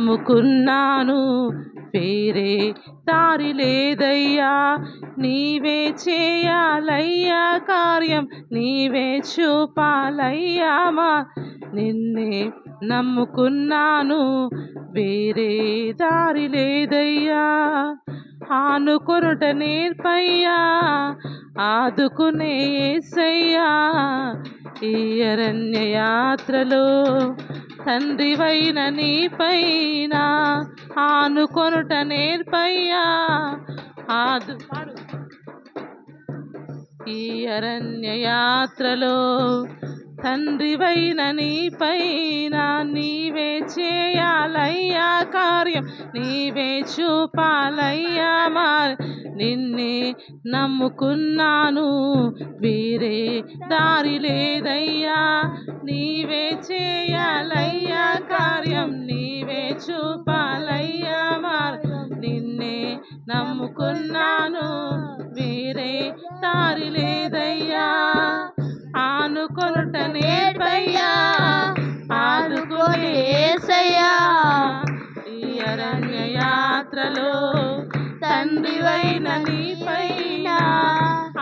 నమ్ముకున్నాను, వేరే దారి లేదయ్యా. నీవే చేయాలయ్యా కార్యం, నీవే చూపాలయ్యా నిన్నే నమ్ముకున్నాను, వేరే దారి లేదయ్యా. ఆనుకొనుట నేర్పయ్యా, ఆదుకునే యేసయ్యా. ఈ అరణ్య యాత్రలో తండ్రివైన నీపైన ఆనుకొనుట నేర్పయ్యా, ఈ అరణ్య యాత్రలో తండ్రివైన నీపైన నీవే చేయాలయ్యా కార్యం, నీవే చూపాలయ్యా నిన్నే నమ్ముకున్నాను, వేరే దారి లేదయ్యా. నీవే చేయాలయ్యా కార్యం, నీవే చూపాలయ్యా నిన్నే నమ్ముకున్నాను, వేరే దారి లేదయ్యా. ఆనుకొనుట నేర్పయ్యా, ఆదుకునే యేసయ్యా. ఈ అరణ్య యాత్రలో తండ్రివైన నీపైన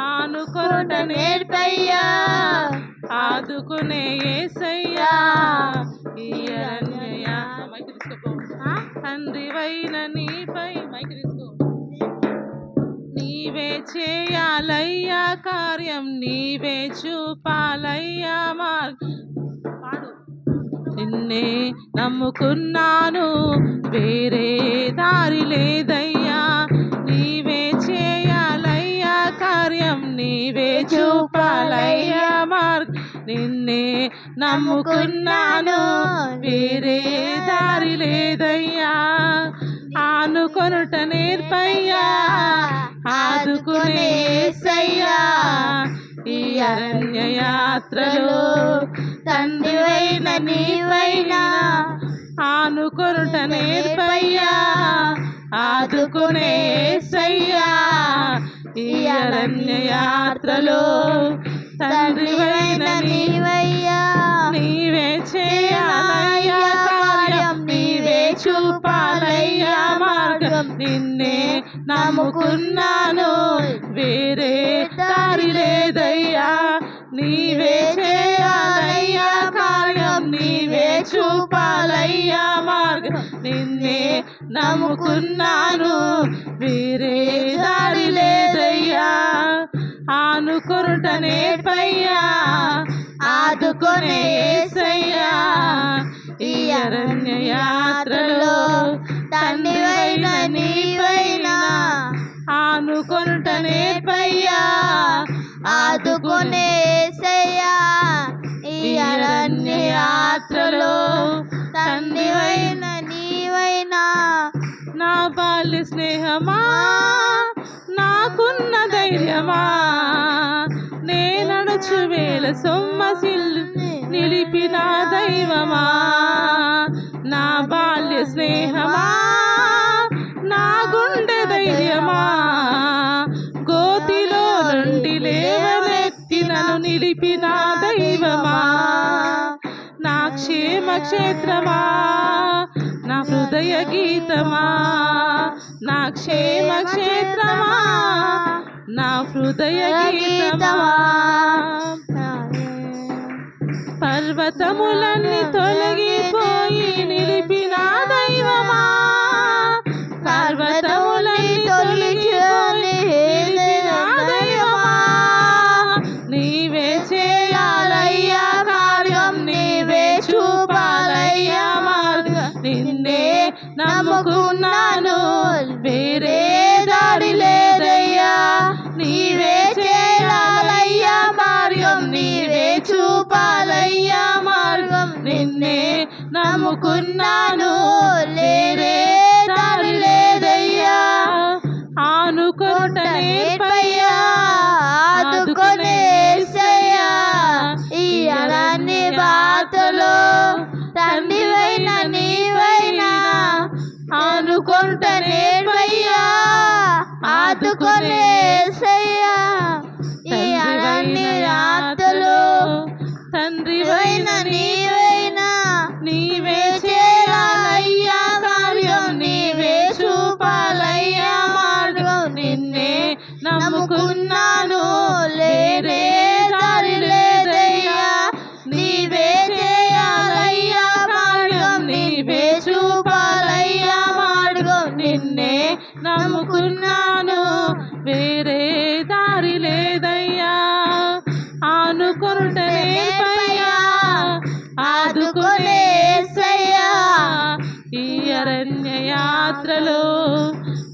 ఆనుకొనుట నేర్పయ్యా, ఆదుకునే యేసయ్యా. ఈ అరణ్య తండ్రివైన నీపై నీవే చేయాలయ్యా కార్యం, నీవే చూపాలయ్యా నిన్నే నమ్ముకున్నాను, వేరే దారి లేదయ్యా. నీవే చేయాలయ్యా కార్యం, నీవే చూపాలయ్యా నిన్నే నమ్ముకున్నాను, వేరే దారి లేదయ్యా. ఆనుకొనుట నేర్పయ్యా, ఆదుకునే యేసయ్యా. ఈ అరణ్య యాత్రలో తండ్రివైన నీవైన ఆనుకొనుట నేర్పయ్యా, ఆదుకునే యేసయ్యా. ఈ అరణ్య యాత్రలో తండ్రివైన నీవయ్యా. నీవే చేయాలయ్యా కార్యం, నీవే చూపాలయ్యా మార్గం. నిన్నే నమ్ముకున్నాను, వేరే దారి లేదయ్యా. నీవే చేయాలయ్యా కార్యం, నీవే చూపాలయ్యా మార్గం. నిన్నే నమ్ముకున్నాను, వేరే దారి లేదయ్యా. ఆనుకొనుట నేర్పయ్యా, ఆదుకునే యేసయ్యా. ఈ అరణ్య యాత్రలో తండ్రివైన నీవైన ఆనుకొనుట నేర్పయ్యా, ఆదుకునే యేసయ్యా. ఈ అరణ్య యాత్రలో తండ్రివైన నీవైన నా బాల్య స్నేహమా, నాకున్న ధైర్యమా, నే నడుచు వేళ సొమ్మసిల్లు నిలిపిన దైవమా. నా బాల్య స్నేహమా, నా గుండె ధైర్యమా, గోతిలో నుండి లేవనెత్తి నన్ను నిలిపిన దైవమా. నా క్షేమ క్షేత్రమా, నా హృదయ గీతమా, నా క్షేమ క్షేత్రమా, నా హృదయ గీతమా. పర్వతములన్నీ తొలగిపోయి నిలిపిన దైవమా, పర్వతములన్నీ తొలగిపోయి నిలిపిన దైవమా. నీవే చేయాలయ్యా కార్యం, నీవే చూపాలయ్యా మార్గం. నిన్నే నమ్ముకున్నాను, వేరే దారి లేదయ్యా. నీవే చేయాలయ్యా కార్యం, నీవే చూపాలయ్యా మార్గం. నిన్నే నమ్ముకున్నాను, వేరే దారి లేదయ్యా. ఆనుకొనుట నేర్పయ్యా, ఆదుకునే యేసయ్యా. ఈ అరణ్య యాత్రలో తండ్రివైన నీవైన ఆనుకొనుట నేర్పయ్యా, ఆదుకునే యేసయ్యా. ఈ అరణ్య యాత్రలో తండ్రివైన నీవైన నీవే చేయాలయ్యా నమ్ముకున్నాను లేనే దారి లేదయ్యా నీవే చేయాలయ్యా మార్గం నీవే చూపాలయ్యా మార్గం నిన్నే నమ్ముకున్నాను వేరే దారి లేదయ్యా ఆనుకొనుటనేర్పయ్యా ఆదుకునే యేసయ్యా ఈ అరణ్య యాత్రలో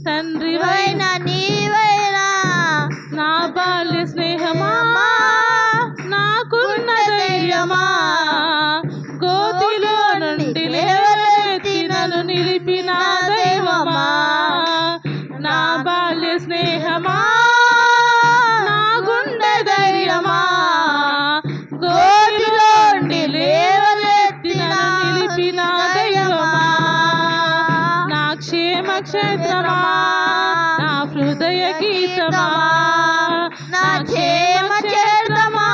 తండ్రివైన నీవైనా నా బాల్య స్నేహమా నాకున్న ధైర్యమా గోతిలో నుండి లేవనెత్తి నన్ను నిలిపిన దైవమా నా బాల్య స్నేహమా నా గుండె ధైర్యమా గోతిలో నుండి లేవనెత్తి నన్ను నిలిపిన దైవమా నా క్షేమ క్షేత్రమా నా హృదయ గీతమా నా క్షేమ క్షేత్రమా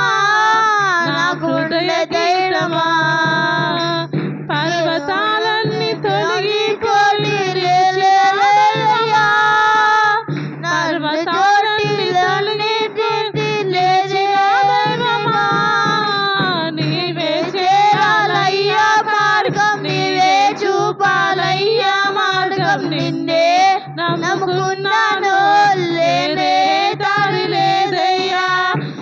నా హృదయ ధైర్యమా పర్వతాలన్నీ తొలగిపోయి లేచెదయ్యా పర్వతాలన్నీ తొలగిపోయి లేచిన దైవమా నీవే చేయాలయ్యా మార్గం నీవే చూపాలయ్యా మార్గం నిన్నే నమ్ముకున్నాను లేనే దారి లేదయ్యా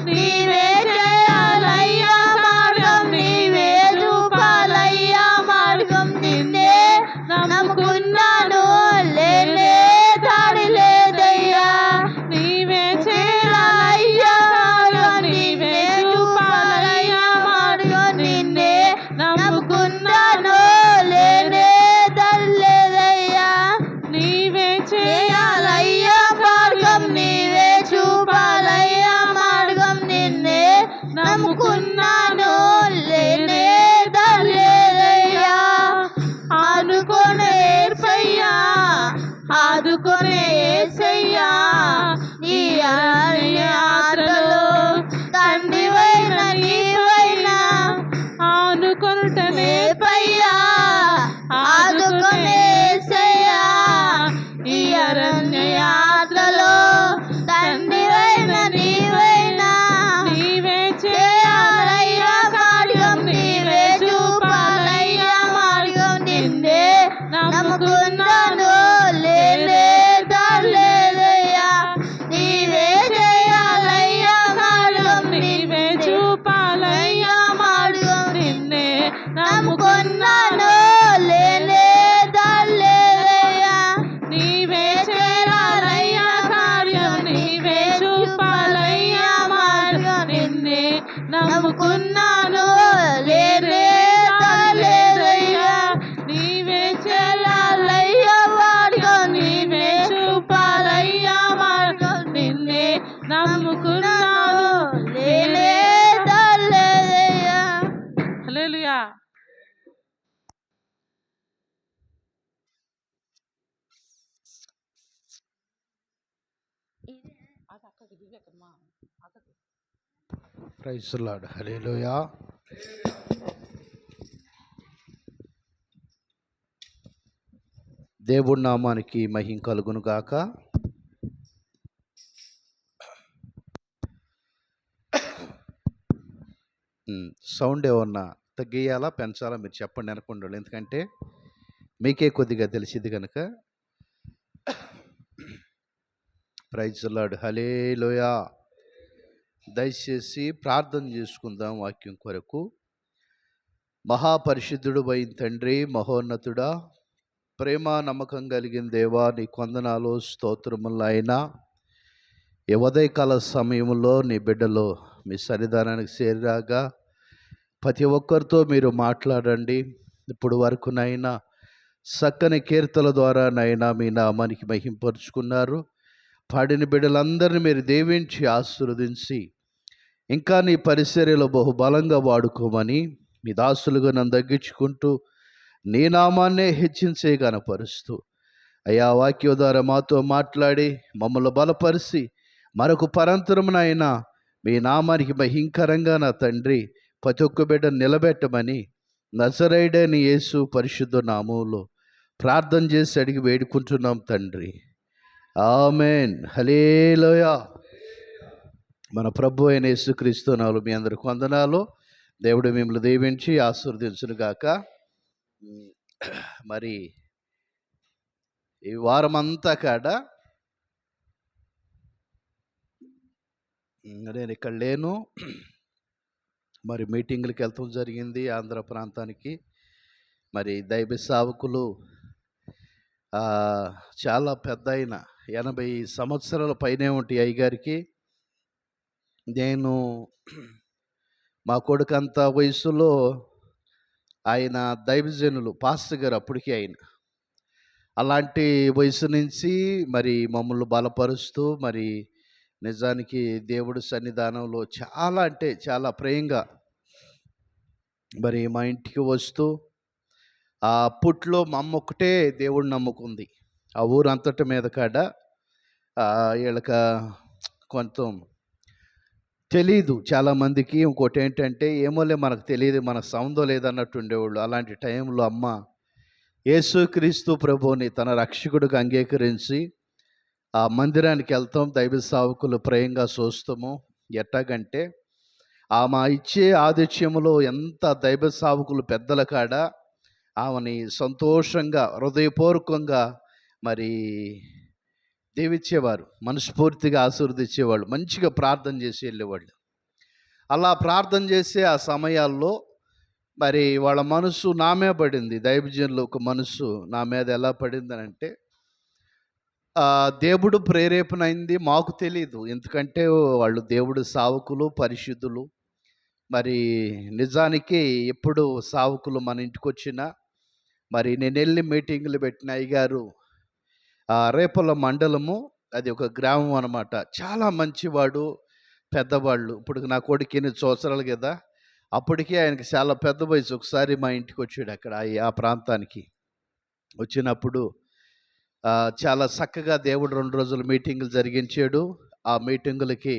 నీవే చేయాలయ్యా మార్గం నీవే చూపాలయ్యా మార్గం నిన్నే నమ్ముకున్నాను లేనే దారి లేదయ్యా నీవే చేయాలయ్యా మార్గం నీవే చూపాలయ్యా మార్గం నిన్నే నమ్ముకున్నాను లేనే దారి లేదయ్యా నీవే చేయాలయ్యా మార్గం నీవే చూపాలయ్యా మార్గం నిన్నే నమ్ముకున్నాను లేనే దారి లేదయ్యా ఆనుకునే యేసయ్యా ఆదుకునే యేసయ్యా ఈ అరణ్య యాత్రలో తండ్రివైన నీవైనా ఆనుకొనుటనే పయ్యా ఆదుకునే యేసయ్యా ఈ అరణ్య యాత్రలో తండ్రివైన నీవైనా నీవే చేయాలయ్యా మార్గం నీవే చూపాలయ్యా మార్గం నిన్నే నమ్ముకున్నాను లేనే దారి లేదయ్యా నీవే చేయాలయ్యా మార్గం నీవే చూపాలయ్యా మార్గం నిన్నే నమ్ముకున్నాను లేనే దారి లేదయ్యా నీవే చేయాలయ్యా కార్యం నీవే చూపాలయ్యా మార్గం నిన్నే నమ్ముకున్నాను లేనే దారి లేదయ్యా నీవే చేయాలయ్యా మార్గం నీవే చూపాలయ్యా మార్గం నిన్నే నమ్ముకున్నాను లేనే దారి లేదయ్యా hallelujah. Praise the lord. Hallelujah. దేవుడి నామానికి మహిమ కలుగును గాక. సౌండ్ ఏమన్నా తగ్గియాలా పెంచాలా మీరు చెప్పండి అనుకుంటాడు, ఎందుకంటే మీకే కొద్దిగా తెలిసింది కనుక. Praise the lord. హల్లెలూయా. దయచేసి ప్రార్థన చేసుకుందాం వాక్యం కొరకు. మహాపరిశుద్ధుడు అయిన తండ్రి, మహోన్నతుడా, ప్రేమ నమ్మకం కలిగిన దేవా, నీ కొందనాలు స్తోత్రములు అయినా ఈ ఉదయకాల సమయంలో నీ బిడ్డలు మీ సన్నిధానానికి చేరాగా ప్రతి ఒక్కరితో మీరు మాట్లాడండి. ఇప్పుడు వరకునైనా చక్కని కీర్తల ద్వారా నైనా మీ నామానికి మహింపరుచుకున్నారు. పాడిన బిడ్డలందరినీ మీరు దీవించి ఆశీర్వదించి ఇంకా నీ పరిచర్యలో బహుబలంగా వాడుకోమని మీ దాసులుగా నన్ను తగ్గించుకుంటూ నీ నామాన్నే హెచ్చించే కనపరుస్తూ అయ్యా వాక్యం ద్వారా మాతో మాట్లాడి మమ్మల్ని బలపరిచి మరొక పరంతరమునైనా మీ నామానికి భయంకరంగా నా తండ్రి ప్రతి ఒక్క బిడ్డ నిలబెట్టమని నజరేయుడైన యేసు పరిశుద్ధ నామములో ప్రార్థన చేసి అడిగి వేడుకుంటున్నాం తండ్రి. ఆమెన్. హల్లెలూయా. మన ప్రభు అయిన యేసుక్రీస్తు నామములో మీ అందరికి వందనాలు. దేవుడు మిమ్మల్ని దీవించి ఆశీర్వదించును గాక. మరి ఈ వారమంతా కాడ నేను ఇక్కడ లేను. మరి మీటింగులకి వెళ్తాం జరిగింది ఆంధ్ర ప్రాంతానికి. మరి దైవ సేవకులు చాలా పెద్ద ఆయన 80 సంవత్సరాల పైనే ఉంటాయి అయ్యగారికి. నేను మా కొడుకంత వయసులో ఆయన దైవజనులు పాస్టర్ గారు అప్పటికి ఆయన. అలాంటి వయసు నుంచి మరి మమ్మల్ని బలపరుస్తూ మరి నిజానికి దేవుడి సన్నిధానంలో చాలా అంటే చాలా ప్రేమగా మరి మా ఇంటికి వస్తూ అప్పట్లో మా అమ్మ ఒక్కటే దేవుడిని నమ్ముకుంది. ఆ ఊరు అంతటి మీద కాడ వీళ్ళక కొంత తెలీదు చాలామందికి. ఇంకోటి ఏంటంటే ఏమోలే మనకు తెలియదు, మనకు సౌందో లేదన్నట్టు ఉండేవాళ్ళు. అలాంటి టైంలో అమ్మ యేసుక్రీస్తు ప్రభువుని తన రక్షకుడిగా అంగీకరించి ఆ మందిరానికి వెళ్తాం, దైవ సేవకులు ప్రేమగా చూస్తాము. ఎట్టాగంటే ఆమె ఇచ్చే ఆతిథ్యములో ఎంత దైవ సేవకులు పెద్దల కాడ ఆమెని సంతోషంగా హృదయపూర్వకంగా మరి దీవించేవారు, మనస్ఫూర్తిగా ఆశీర్వదించేవాళ్ళు, మంచిగా ప్రార్థన చేసి వెళ్ళేవాళ్ళు. అలా ప్రార్థన చేసే ఆ సమయాల్లో మరి వాళ్ళ మనసు నా మీద పడింది. దైవజనులు ఒక మనసు నా మీద ఎలా పడిందని అంటే దేవుడు ప్రేరేపణ అయింది, మాకు తెలీదు. ఎందుకంటే వాళ్ళు దేవుడు సావుకులు, పరిశుద్ధులు. మరి నిజానికి ఎప్పుడు సావుకులు మన ఇంటికి వచ్చినా మరి నేను వెళ్ళి మీటింగులు పెట్టిన అయ్యగారు రేపల మండలము, అది ఒక గ్రామం అనమాట. చాలా మంచివాడు, పెద్దవాళ్ళు. ఇప్పుడు నా కొడుకు 8 సంవత్సరాలు కదా, అప్పటికే ఆయనకి చాలా పెద్ద వయసు. ఒకసారి మా ఇంటికి వచ్చాడు అక్కడ ఆ ప్రాంతానికి. వచ్చినప్పుడు చాలా చక్కగా దేవుడు 2 రోజులు మీటింగులు జరిగించాడు. ఆ మీటింగులకి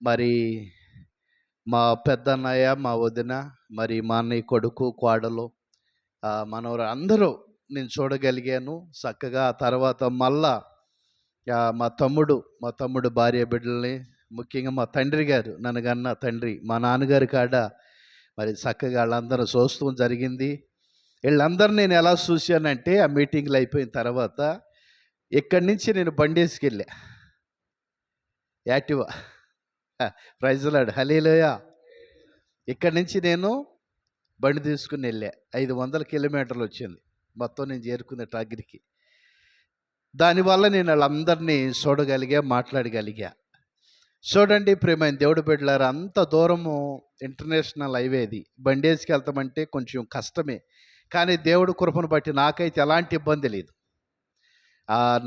మరి మా పెద్దన్నయ్య, మా వదిన, మరి మా అన్నయ్య కొడుకు, కోడలు, మనవరు అందరూ నేను చూడగలిగాను చక్కగా. ఆ తర్వాత మళ్ళా మా తమ్ముడు భార్య బిడ్డల్ని, ముఖ్యంగా మా తండ్రి గారు, నన్నగన్న తండ్రి, మా నాన్నగారి కాడ మరి చక్కగా వాళ్ళందరూ చూస్తూ జరిగింది. వీళ్ళందరూ నేను ఎలా చూశానంటే ఆ మీటింగ్లు అయిపోయిన తర్వాత ఇక్కడి నుంచి నేను బండి వేసుకెళ్ళా, యాక్టివా. ప్రైజ్లాడు, హల్లెలూయా. ఇక్కడి నుంచి నేను బండి తీసుకుని వెళ్ళా. 500 కిలోమీటర్లు వచ్చింది మొత్తం నేను చేరుకునే టాగిరికి. దానివల్ల నేను వాళ్ళందరినీ చూడగలిగా, మాట్లాడగలిగా. చూడండి ప్రేమైన దేవుడు బిడ్డలారా, అంత దూరము ఇంటర్నేషనల్ హైవేది. బండి వేసుకెళ్తామంటే కొంచెం కష్టమే, కానీ దేవుడు కృపను బట్టి నాకైతే ఎలాంటి ఇబ్బంది లేదు.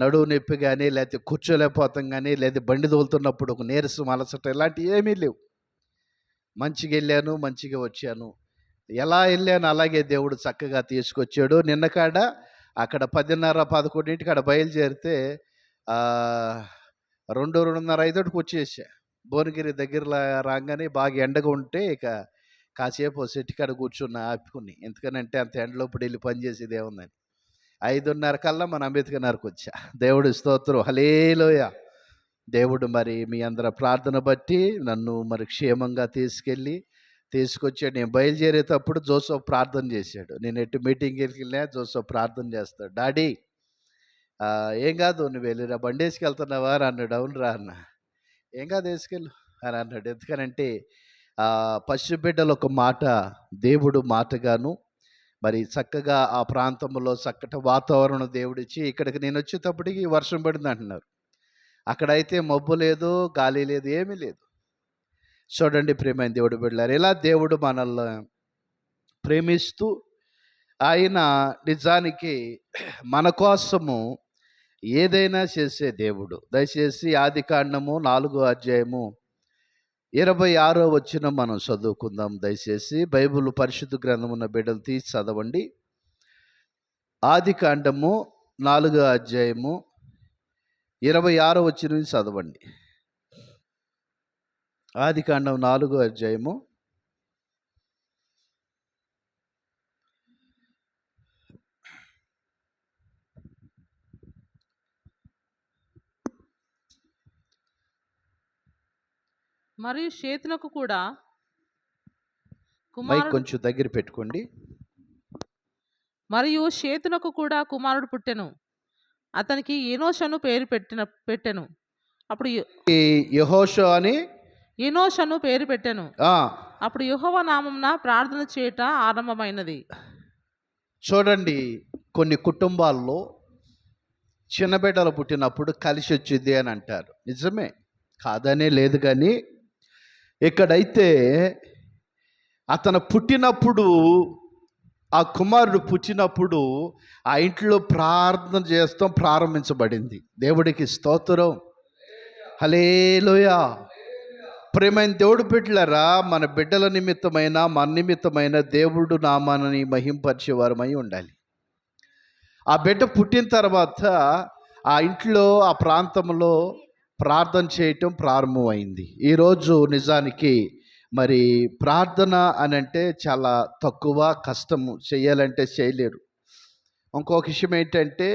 నడువు నొప్పి కానీ, లేకపోతే కూర్చోలేకపోతాం కానీ, లేదా బండి తోలుతున్నప్పుడు ఒక నీరసం, అలసట ఇలాంటివి ఏమీ లేవు. మంచిగా వెళ్ళాను, మంచిగా వచ్చాను. ఎలా వెళ్ళాను అలాగే దేవుడు చక్కగా తీసుకొచ్చాడు. నిన్న కాడ అక్కడ 10:30, 11 కాడ బయలుదేరితే 2:30 5 వచ్చేసా. భువనగిరి దగ్గర రాగానే బాగా ఎండగా ఉంటే ఇక కాసేపు సెట్టి కాడ కూర్చున్న ఆపుకుని. ఎందుకనంటే అంత ఎండలోప్పుడు వెళ్ళి పని చేసేది ఏముందని 5:30 కల్లా మన అంబేద్కర్ నగర్కి వచ్చా. దేవుడు స్తోత్రం, హల్లెలూయా. దేవుడు మరి మీ అందరి ప్రార్థన బట్టి నన్ను మరి క్షేమంగా తీసుకొచ్చాడు. నేను బయలుదేరేటప్పుడు జోసఫ్ ప్రార్థన చేశాడు. నేను ఎటు మీటింగ్కి వెళ్ళినా జోసఫ్ ప్రార్థన చేస్తాడు. డాడీ ఏం కాదు, నువ్వు వెళ్ళిరా, బండి వేసుకెళ్తున్నావా అని అన్నాడు. అవును రా అన్న. ఏం కాదు, వేసుకెళ్ళు అని అన్నాడు. ఎందుకనంటే పసిబిడ్డలు ఒక మాట, దేవుడు మాటగాను మరి చక్కగా ఆ ప్రాంతంలో చక్కటి వాతావరణం దేవుడిచ్చి ఇక్కడికి నేను వచ్చేటప్పటికి వర్షం పడింది అంటున్నారు. అక్కడైతే మబ్బు లేదు, గాలి లేదు, ఏమీ లేదు. చూడండి ప్రేమైన దేవుడు బిడ్డలారా, ఇలా దేవుడు మనల్ని ప్రేమిస్తూ ఆయన నిజానికి మన కోసము ఏదైనా చేసే దేవుడు. దయచేసి ఆదికాండము 4వ అధ్యాయము 26వ వచనం మనం చదువుకుందాం. దయచేసి బైబిల్ పరిశుద్ధ గ్రంథం ఉన్న బిడ్డలు తీసి చదవండి. ఆదికాండము 4వ అధ్యాయము 26వ వచనం చదవండి. ఆదికాండం 4వ అధ్యాయము మరియు షేతునకు కూడా మైక్ కుమారుడు కొంచెం దగ్గర పెట్టుకోండి. మరియు షేతునకు కూడా కుమారుడు పుట్టెను. అతనికి ఎనోషను పేరు పెట్టెను. అప్పుడు ఈ యెహోషువ అని ఎనోషను పేరు పెట్టెను. ఆ, అప్పుడు యెహోవా నామమున ప్రార్థన చేయట ఆరంభమైనది. చూడండి, కొన్ని కుటుంబాల్లో చిన్న బిడ్డలు పుట్టినప్పుడు కలిసి వచ్చింది అని అంటారు. నిజమే, కాదనే లేదు. కానీ ఇక్కడైతే అతను పుట్టినప్పుడు, ఆ కుమారుడు పుట్టినప్పుడు ఆ ఇంట్లో ప్రార్థన చేస్తాం ప్రారంభించబడింది. దేవుడికి స్తోత్రం, హల్లెలూయా. ప్రేమైన దేవుడు బిడ్డలారా, మన బిడ్డల నిమిత్తమైన మన నిమిత్తమైన దేవుడు నామాన్ని మహింపరిచే వారమై ఉండాలి. ఆ బిడ్డ పుట్టిన తర్వాత ఆ ఇంట్లో ఆ ప్రాంతంలో ప్రార్థన చేయటం ప్రారంభమైంది. ఈరోజు నిజానికి మరి ప్రార్థన అని అంటే చాలా తక్కువ, కష్టము, చేయాలంటే చేయలేరు. ఇంకొక విషయం ఏంటంటే,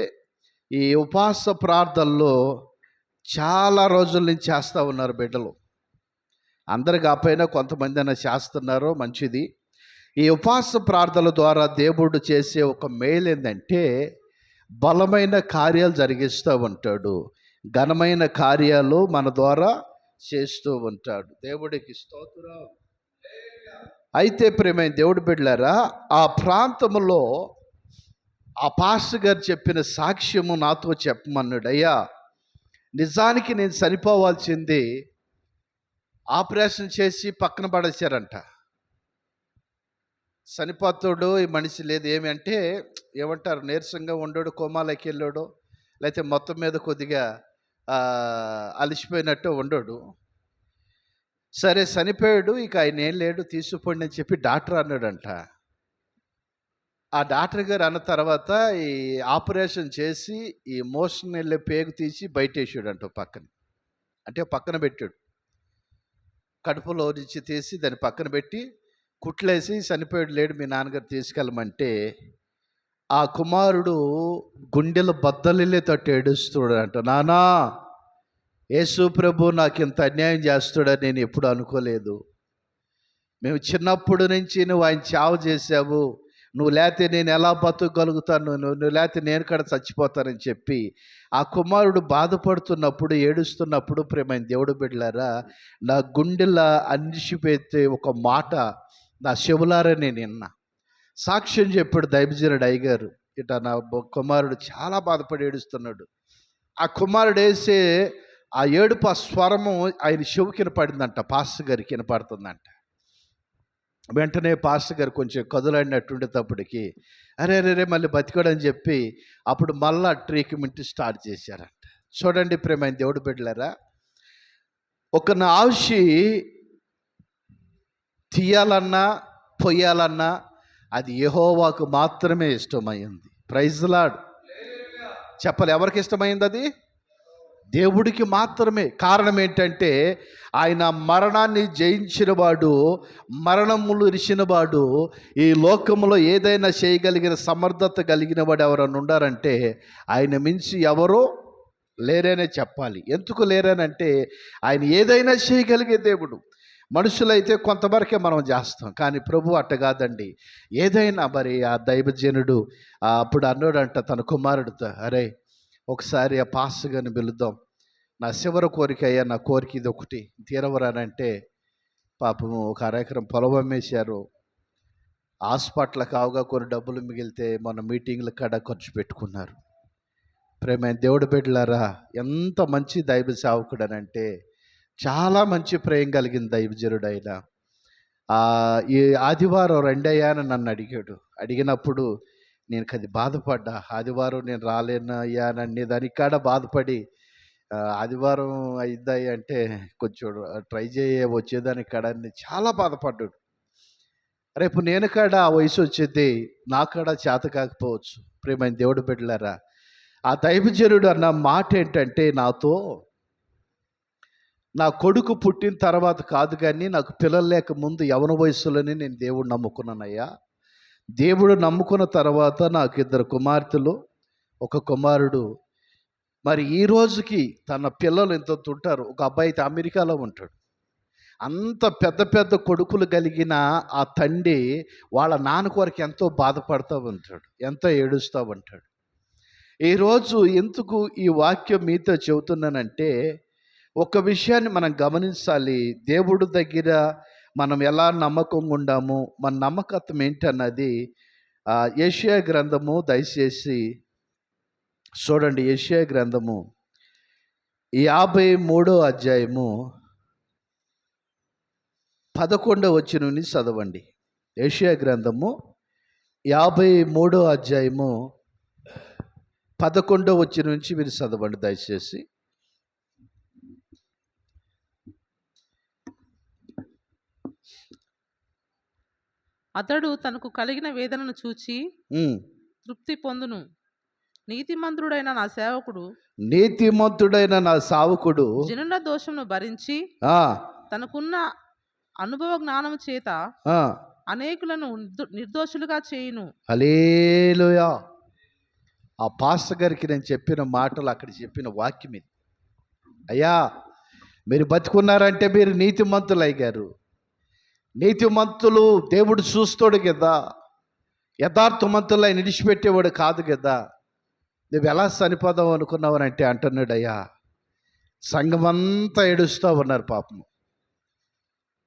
ఈ ఉపవాస ప్రార్థనలో చాలా రోజుల నుంచి చేస్తూ ఉన్నారు బిడ్డలు. అందరు కాకపోయినా కొంతమంది అయినా చేస్తున్నారు, మంచిది. ఈ ఉపవాస ప్రార్థనల ద్వారా దేవుడు చేసే ఒక మేలు ఏంటంటే, బలమైన కార్యాలు జరిగిస్తూ ఉంటాడు, ఘనమైన కార్యాలు మన ద్వారా చేస్తూ ఉంటాడు. దేవుడికి స్తోత్రం. అయితే ప్రేమైన దేవుడి బిడ్డలారా, ఆ ప్రాంతంలో ఆ పాస్టర్ గారు చెప్పిన సాక్ష్యము నాతో చెప్పమన్నాడు. అయ్యా, నిజానికి నేను చనిపోవాల్సింది, ఆపరేషన్ చేసి పక్కన పడేశారంట. చనిపోతాడు ఈ మనిషి, లేదు ఏమి అంటే ఏమంటారు, నీరసంగా ఉండడు, కోమాలోకి వెళ్ళాడు, లేకపోతే మొత్తం మీద కొద్దిగా అలసిపోయినట్టు ఉండడు. సరే చనిపోయాడు, ఇక ఆయన ఏం లేడు, తీసుకుపోండి అని చెప్పి డాక్టర్ అన్నాడంట. ఆ డాక్టర్ గారు అన్న తర్వాత ఈ ఆపరేషన్ చేసి ఈ మోషన్ వెళ్ళే పేగు తీసి బయట వేసాడంట పక్కన. అంటే పక్కన పెట్టాడు, కడుపులో నుంచి తీసి దాన్ని పక్కన పెట్టి కుట్లేసి, చనిపోయాడు లేడు మీ నాన్నగారు తీసుకెళ్ళమంటే ఆ కుమారుడు గుండెలు బద్దలిల్లే తట్టు ఏడుస్తున్నాడంట. నానా, యేసు ప్రభు నాకు ఇంత అన్యాయం చేస్తాడని నేను ఎప్పుడు అనుకోలేదు. మేము చిన్నప్పటి నుంచి నువ్వు ఆయన చావు చేసావు, నువ్వు లేతే నేను ఎలా బతకగలుగుతాను, నువ్వు లేతే నేను కూడా చచ్చిపోతానని చెప్పి ఆ కుమారుడు బాధపడుతున్నప్పుడు, ఏడుస్తున్నప్పుడు ప్రేమైన దేవుడు బిడ్డలారా, నా గుండెలా అనిసిపోతే ఒక మాట నా చెవులారా నేను విన్నా. సాక్ష్యం చెప్పాడు దైవజనుడు అయ్యగారు, ఇట నా కుమారుడు చాలా బాధపడి ఏడుస్తున్నాడు. ఆ కుమారుడు వేసే ఆ ఏడుపు, ఆ స్వరము ఆయన చెవు కినపడిందంట, పాస్టర్ గారికి వినపడుతుందంట. వెంటనే పాస్టర్ గారు కొంచెం కదులాడినట్టుండేటప్పటికి అరే అరే మళ్ళీ బతికాడని చెప్పి అప్పుడు మళ్ళా ట్రీట్మెంట్ స్టార్ట్ చేశారంట. చూడండి ప్రేమైన దేవుడు బిడ్డలారా, ఒక ఆవుషి తీయాలన్నా పొయ్యాలన్నా అది యెహోవాకు మాత్రమే ఇష్టమైంది. Praise Lord. చెప్పాలి, ఎవరికి ఇష్టమైంది? అది దేవుడికి మాత్రమే. కారణం ఏంటంటే, ఆయన మరణాన్ని జయించినవాడు, మరణములు ఇరిచినవాడు, ఈ లోకములో ఏదైనా చేయగలిగిన సమర్థత కలిగిన వాడు ఎవరన్నా ఉండారంటే ఆయన మించి ఎవరో లేరనే చెప్పాలి. ఎందుకు లేరనంటే, ఆయన ఏదైనా చేయగలిగే దేవుడు. మనుషులైతే కొంతవరకే మనం చేస్తాం, కానీ ప్రభు అట్ట కాదండి. ఏదైనా మరి ఆ దైవజనుడు అప్పుడు అన్నాడంట తన కుమారుడితో, అరే ఒకసారి ఆ పాస్టర్ గారిని పిలుద్దాం, నా చివరి కోరిక అయ్యా, నా కోరిక ఇది ఒకటి తీరవరానంటే, పాపము ఒక అరెకరం పొలం అమ్మేశారు. హాస్పిటల్ కావుగా కొన్ని డబ్బులు మిగిలితే మన మీటింగ్ల కాడ ఖర్చు పెట్టుకున్నారు. ప్రేమ దేవుడు బిడ్డలారా, ఎంత మంచి దైవ సేవకుడనంటే, చాలా మంచి ప్రేమ కలిగిన దైవజనుడు ఆయన. ఈ ఆదివారం రెండయ్యా అని నన్ను అడిగాడు. అడిగినప్పుడు నేను అది బాధపడ్డా. ఆదివారం నేను రాలేనయ్యా అని అనేదానికి కాడ బాధపడి, ఆదివారం అయిద్దాయి అంటే కొంచెం ట్రై వచ్చేదానికి కాడ చాలా బాధపడ్డాడు. రేపు నేను కాడ ఆ వయసు వచ్చేది, నా కాడ చేత కాకపోవచ్చు. ప్రేమైన దేవుడు బిడ్డలారా, ఆ దైవజనుడు అన్న మాట ఏంటంటే, నాతో నా కొడుకు పుట్టిన తర్వాత కాదు కానీ నాకు పిల్లలు లేక ముందు యవన వయసులోనే నేను దేవుడు నమ్ముకున్నానయ్యా. దేవుడు నమ్ముకున్న తర్వాత నాకు 2 కుమార్తెలు, 1 కుమారుడు. మరి ఈ రోజుకి తన పిల్లలు ఎంత ఉంటారు. ఒక అబ్బాయి అయితే అమెరికాలో ఉంటాడు. అంత పెద్ద పెద్ద కొడుకులు కలిగిన ఆ తండ్రి వాళ్ళ నాన్న కొరకు ఎంతో బాధపడుతూ ఉంటాడు, ఎంతో ఏడుస్తూ ఉంటాడు. ఈరోజు ఎందుకు ఈ వాక్యం మీతో చెబుతున్నానంటే, ఒక విషయాన్ని మనం గమనించాలి. దేవుడు దగ్గర మనం ఎలా నమ్మకంగా ఉండాము, మన నమ్మకత్వం ఏంటన్నది యెషయా గ్రంథము దయచేసి చూడండి. యెషయా గ్రంథము 53వ అధ్యాయము 11వ వచనం నుండి చదవండి. యెషయా గ్రంథము 53వ అధ్యాయము 11వ వచనం నుంచి మీరు చదవండి దయచేసి. అతడు తనకు కలిగిన వేదనను చూచి తృప్తి పొందును. నీతిమంతుడైన నా సేవకుడు జనుల దోషమును భరించి తనకున్న అనుభవ జ్ఞానము చేత అనేకులను నిర్దోషులుగా చేయును. హల్లెలూయా. ఆ పాస్టర్ గారికి నేను చెప్పిన మాటలు, అక్కడ చెప్పిన వాక్యం ఇది. అయ్యా, మీరు బతుకున్నారంటే మీరు నీతిమంతులు అయ్యారు. నీతిమంతులు దేవుడు చూస్తాడు కదా, యథార్థమంతులు ఆయన విడిచిపెట్టేవాడు కాదు కదా. నువ్వు ఎలా చనిపోదాం అనుకున్నావనంటే అంటున్నాడు, అయ్యా సంఘమంతా ఏడుస్తూ ఉన్నారు పాపం.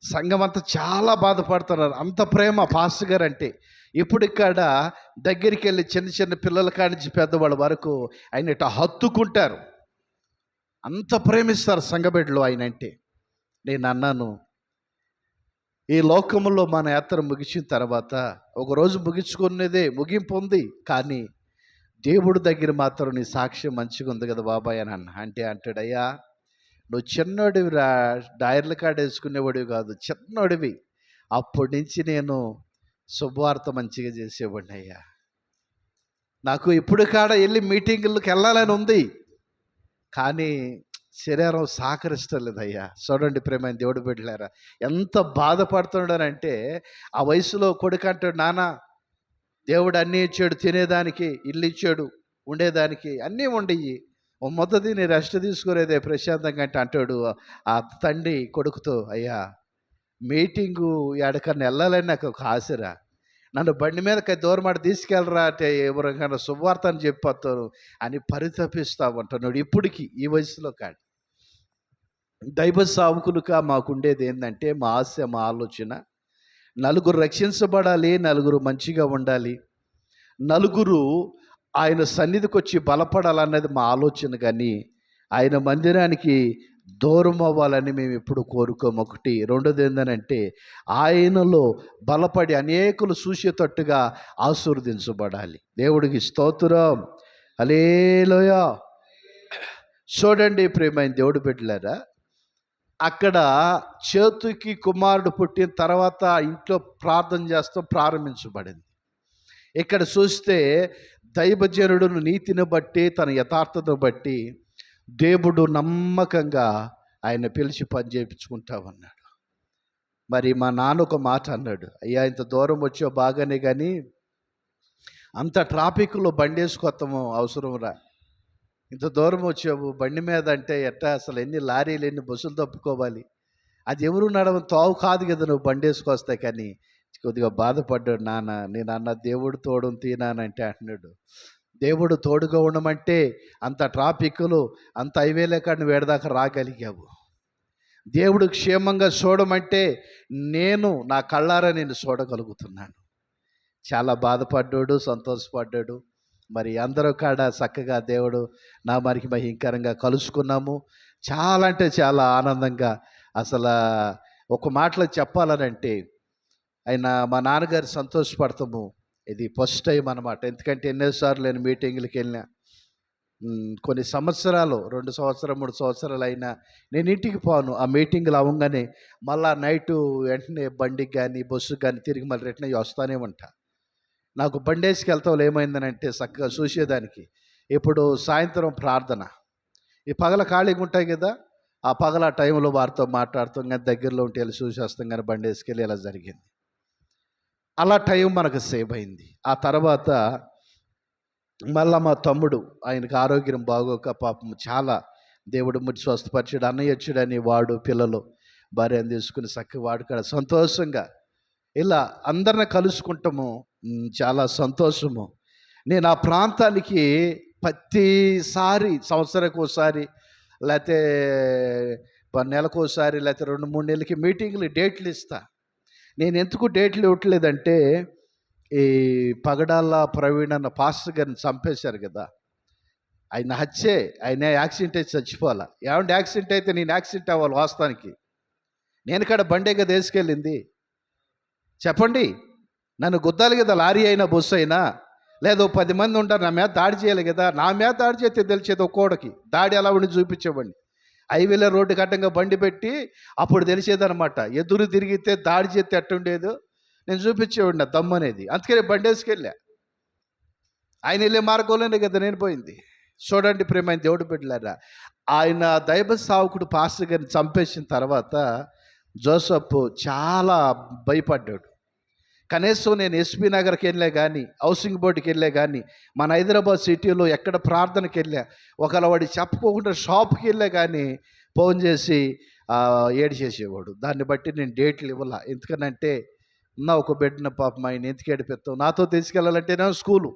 సంఘమంతా చాలా బాధపడుతున్నారు. అంత ప్రేమ పాస్టర్ గారు అంటే. ఇప్పుడు ఇక్కడ దగ్గరికి వెళ్ళి చిన్న చిన్న పిల్లల కానించి పెద్దవాళ్ళ వరకు ఆయన ఇట్లా హత్తుకుంటారు. అంత ప్రేమిస్తారు సంఘబిడ్డలు ఆయన అంటే. నేను అన్నాను, ఈ లోకంలో మన యాత్ర ముగిసిన తర్వాత ఒకరోజు ముగించుకునేదే ముగింపు ఉంది, కానీ దేవుడి దగ్గర మాత్రం నీ సాక్ష్యం మంచిగా ఉంది కదా బాబాయ్ అని అంటే అంటాడు, అయ్యా నువ్వు చిన్నోడివిరా, డైర్ల కాడ వేసుకునేవాడివి కాదు, చిన్నోడివి. అప్పటి నుంచి నేను శుభవార్త మంచిగా చేసేవాడిని అయ్యా. నాకు ఇప్పుడు కాడ వెళ్ళి మీటింగులకు వెళ్ళాలని ఉంది, కానీ శరీరం సహకరిస్తలేదు లేదయ్యా. చూడండి ప్రేమైన దేవుడు బిడ్డలారా, ఎంత బాధపడుతున్నాడంటే ఆ వయసులో కొడుకు అంటాడు, నాన్న దేవుడు అన్నీ ఇచ్చాడు, తినేదానికి ఇల్లు ఇచ్చాడు, ఉండేదానికి అన్నీ ఉండయి, మొదటి నీ రెస్ట్ తీసుకునేదే ప్రశాంతంగా అంటే అంటాడు ఆ తండ్రి కొడుకుతో, అయ్యా మీటింగు ఎక్కడికన్నా వెళ్ళాలని నాకు ఒక ఆశరా, నన్ను బండి మీద దూరమాట తీసుకెళ్ళరా అంటే ఎవరికైనా శుభవార్త అని చెప్పొస్తాను అని పరితపిస్తా ఉంటున్నాడు. ఇప్పటికి ఈ వయసులో కాదు. దైవ సావుకులుగా మాకుండేది ఏంటంటే, మా ఆశ, మా ఆలోచన నలుగురు రక్షించబడాలి, నలుగురు మంచిగా ఉండాలి, నలుగురు ఆయన సన్నిధికి వచ్చి బలపడాలన్నది మా ఆలోచన. కానీ ఆయన మందిరానికి దూరం అవ్వాలని మేము ఎప్పుడు కోరుకోము. ఒకటి. రెండోది ఏంటంటే, ఆయనలో బలపడి అనేకులు చూసేటట్టుగా ఆశీర్వదించబడాలి. దేవుడికి స్తోత్రం, హల్లెలూయా. చూడండి ప్రియమైన దేవుడు బిడ్డలారా, అక్కడ చేతుకి కుమారుడు పుట్టిన తర్వాత ఇంట్లో ప్రార్థన చేస్తాం ప్రారంభించబడింది. ఇక్కడ చూస్తే దైవజనుడును నీతిని బట్టి, తన యథార్థతను బట్టి దేవుడు నమ్మకంగా ఆయన పిలిచి పని చేయించుకుంటా ఉన్నాడు. మరి మా నాన్న ఒక మాట అన్నాడు, అయ్యా ఇంత దూరం వచ్చావు బాగానే, కానీ అంత ట్రాఫిక్లో బండి వేసుకొస్తాము అవసరం రా, ఇంత దూరం వచ్చావు బండి మీద అంటే ఎట్టా, అసలు ఎన్ని లారీలు ఎన్ని బస్సులు తప్పుకోవాలి, అది ఎవరు నడవని తావు కాదు కదా నువ్వు బండి వేసుకొస్తాయి. కానీ కొద్దిగా బాధపడ్డాడు నాన్న. నేను అన్న దేవుడు తోడుని తీనానంటే అంటున్నాడు, దేవుడు తోడుగా ఉండమంటే అంత ట్రాఫిక్లు అంత హైవేలే కాడ నువ్వు ఏడదాకా రాగలిగావు. దేవుడు క్షేమంగా చూడమంటే నేను నా కళ్ళారా నేను చూడగలుగుతున్నాను. చాలా బాధపడ్డాడు, సంతోషపడ్డాడు. మరి అందరూ కాడ చక్కగా దేవుడు నా మరికి మహింకరంగా కలుసుకున్నాము. చాలా అంటే చాలా ఆనందంగా. అసలు ఒక మాటలో చెప్పాలనంటే, ఆయన మా నాన్నగారు సంతోషపడతాము. ఇది ఫస్ట్ టైం అన్నమాట. ఎందుకంటే ఎన్నోసార్లు నేను మీటింగ్లకు వెళ్ళినా, కొన్ని సంవత్సరాలు 2 సంవత్సరాలు 3 సంవత్సరాలు అయినా నేను ఇంటికి పోను. ఆ మీటింగ్లు అవ్వగానే మళ్ళా నైటు వెంటనే బండికి కానీ బస్సుకి కానీ తిరిగి మళ్ళీ రిటర్న్ అయ్యి వస్తానే ఉంటా. నాకు బండేసుకు వెళ్తావు ఏమైందనంటే చక్కగా చూసేదానికి. ఇప్పుడు సాయంత్రం ప్రార్థన, ఈ పగల ఖాళీగా ఉంటాయి కదా, ఆ పగల టైంలో వారితో మాట్లాడుతాం, కానీ దగ్గరలో ఉంటే వెళ్ళి చూసేస్తాం, కానీ బండేసుకెళ్ళి ఇలా జరిగింది. అలా టైం మనకు సేవ్ అయింది. ఆ తర్వాత మళ్ళా మా తమ్ముడు, ఆయనకు ఆరోగ్యం బాగోక పాపం చాలా దేవుడు ముట్టి స్వస్థపరిచాడు. అన్నయ్య వచ్చాడని వాడు పిల్లలు భార్యను తీసుకుని చక్కగా వాడుకాడ సంతోషంగా ఇలా అందరిని కలుసుకుంటాము. చాలా సంతోషము. నేను ఆ ప్రాంతానికి ప్రతిసారి సంవత్సరానికి ఒకసారి లేకపోతే నెలకోసారి లేకపోతే 2-3 నెలలకి మీటింగ్లు డేట్లు ఇస్తా. నేను ఎందుకు డేట్లు ఇవ్వట్లేదంటే ఈ పగడాల ప్రవీణ్ అన్న పాస్టర్ గారిని చంపేశారు కదా, ఆయన హత్యే. ఆయన యాక్సిడెంట్ అయితే చచ్చిపోవాలా. ఏమంటే యాక్సిడెంట్ అయితే నేను యాక్సిడెంట్ అవ్వాలి వాస్తవానికి. నేను ఇక్కడ బండే కదా వేసుకెళ్ళింది, చెప్పండి. నన్ను గుద్దాలి కదా, లారీ అయినా బస్సు అయినా. లేదో 10 మంది ఉంటారు, నా మీద దాడి చేయాలి కదా. నా మీద దాడి చేస్తే తెలిసేది ఒక్కోడికి దాడి ఎలా ఉండి చూపించేవాడిని. హైవేలో రోడ్డు కట్టంగా బండి పెట్టి అప్పుడు తెలిసేదనమాట. ఎదురు తిరిగితే దాడి చేస్తే ఎట్టుండేదో నేను చూపించేవాడిని దమ్ము అనేది. అందుకని బండి వేసుకెళ్ళా. ఆయన వెళ్ళే మార్గంలోనే కదా నేను పోయింది. చూడండి ప్రేమైన దేవుడు బిడ్డలారా, ఆయన దైవ సావుకుడు పాస్టర్ గారిని చంపేసిన తర్వాత జోసెఫ్ చాలా భయపడ్డాడు. కనీసం నేను ఎస్పీ నగర్కి వెళ్ళా కానీ, హౌసింగ్ బోర్డుకి వెళ్ళా కానీ, మన హైదరాబాద్ సిటీలో ఎక్కడ ప్రార్థనకి వెళ్ళా, ఒకవేళ వాడి చెప్పుకోకుండా షాప్కి వెళ్ళా కానీ ఫోన్ చేసి ఏడు చేసేవాడు. దాన్ని బట్టి నేను డేట్లు ఇవ్వాల. ఎందుకనంటే నా ఒక బిడ్డన పాపం ఆయన ఎందుకు ఏడిపిస్తావు, నాతో తీసుకెళ్ళాలంటేనే స్కూలు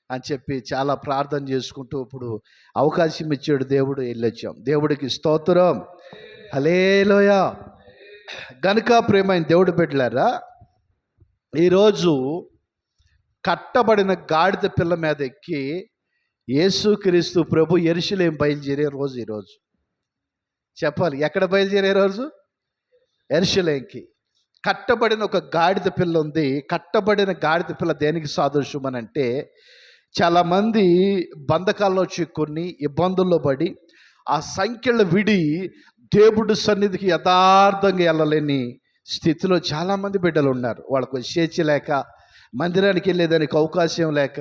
అని చెప్పి చాలా ప్రార్థన చేసుకుంటూ ఇప్పుడు అవకాశం ఇచ్చాడు దేవుడు. వెళ్ళొచ్చాం. దేవుడికి స్తోత్రం, హల్లెలూయా. గనుక ప్రేమైన దేవుడు బిడ్డలారా, ఈరోజు కట్టబడిన గాడిద పిల్ల మీద ఎక్కి యేసుక్రీస్తు ప్రభు యెరూషలేము బయలుదేరే రోజు ఈరోజు. చెప్పాలి, ఎక్కడ బయలుదేరే రోజు? యెరూషలేముకి. కట్టబడిన ఒక గాడిద పిల్ల ఉంది. కట్టబడిన గాడిద పిల్ల దేనికి సాదృశ్యం అని అంటే, చాలామంది బంధకాల్లో చిక్కుని ఇబ్బందుల్లో పడి ఆ సంఖ్యలు విడి దేవుడి సన్నిధికి యథార్థంగా వెళ్ళలేని స్థితిలో చాలామంది బిడ్డలు ఉన్నారు. వాళ్ళకు స్వేచ్ఛ లేక, మందిరానికి వెళ్ళేదానికి అవకాశం లేక,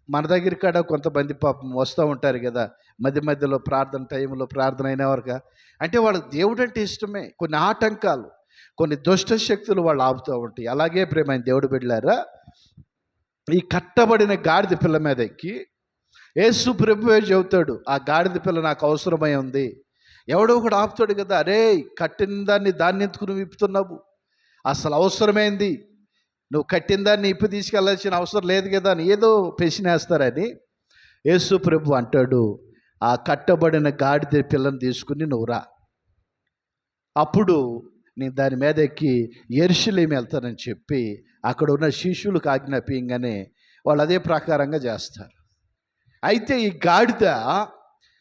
మన దగ్గర కాడ కొంతమంది పాపం వస్తూ ఉంటారు కదా మధ్య మధ్యలో ప్రార్థన టైంలో, ప్రార్థన అయిన వరకు. అంటే వాళ్ళకి దేవుడు అంటే ఇష్టమే, కొన్ని ఆటంకాలు, కొన్ని దుష్ట శక్తులు వాళ్ళు ఆపుతూ ఉంటాయి. అలాగే ప్రేమైన దేవుడు బిడ్డలారా, ఈ కట్టబడిన గాడిద పిల్ల మీద ఎక్కి యేసు ప్రభువే చెబుతాడు, ఆ గాడిద పిల్ల నాకు అవసరమై ఉంది. ఎవడో ఒకడు ఆపుతాడు కదా, అరే కట్టిన దాన్ని ఎందుకు నువ్వు విప్పుతున్నావు, అసలు అవసరమైంది, నువ్వు కట్టిన దాన్ని ఇప్పి తీసుకెళ్లాల్సిన అవసరం లేదు కదా అని ఏదో పెసినేస్తారని యేసు ప్రభు అంటాడు, ఆ కట్టబడిన గాడిద పిల్లని తీసుకుని నువ్వు రా, అప్పుడు నేను దాని మీద ఎక్కి యెరూషలేము వెళ్తానని చెప్పి అక్కడ ఉన్న శిష్యులకు ఆజ్ఞాపించగానే వాళ్ళు అదే ప్రకారంగా చేస్తారు. అయితే ఈ గాడిద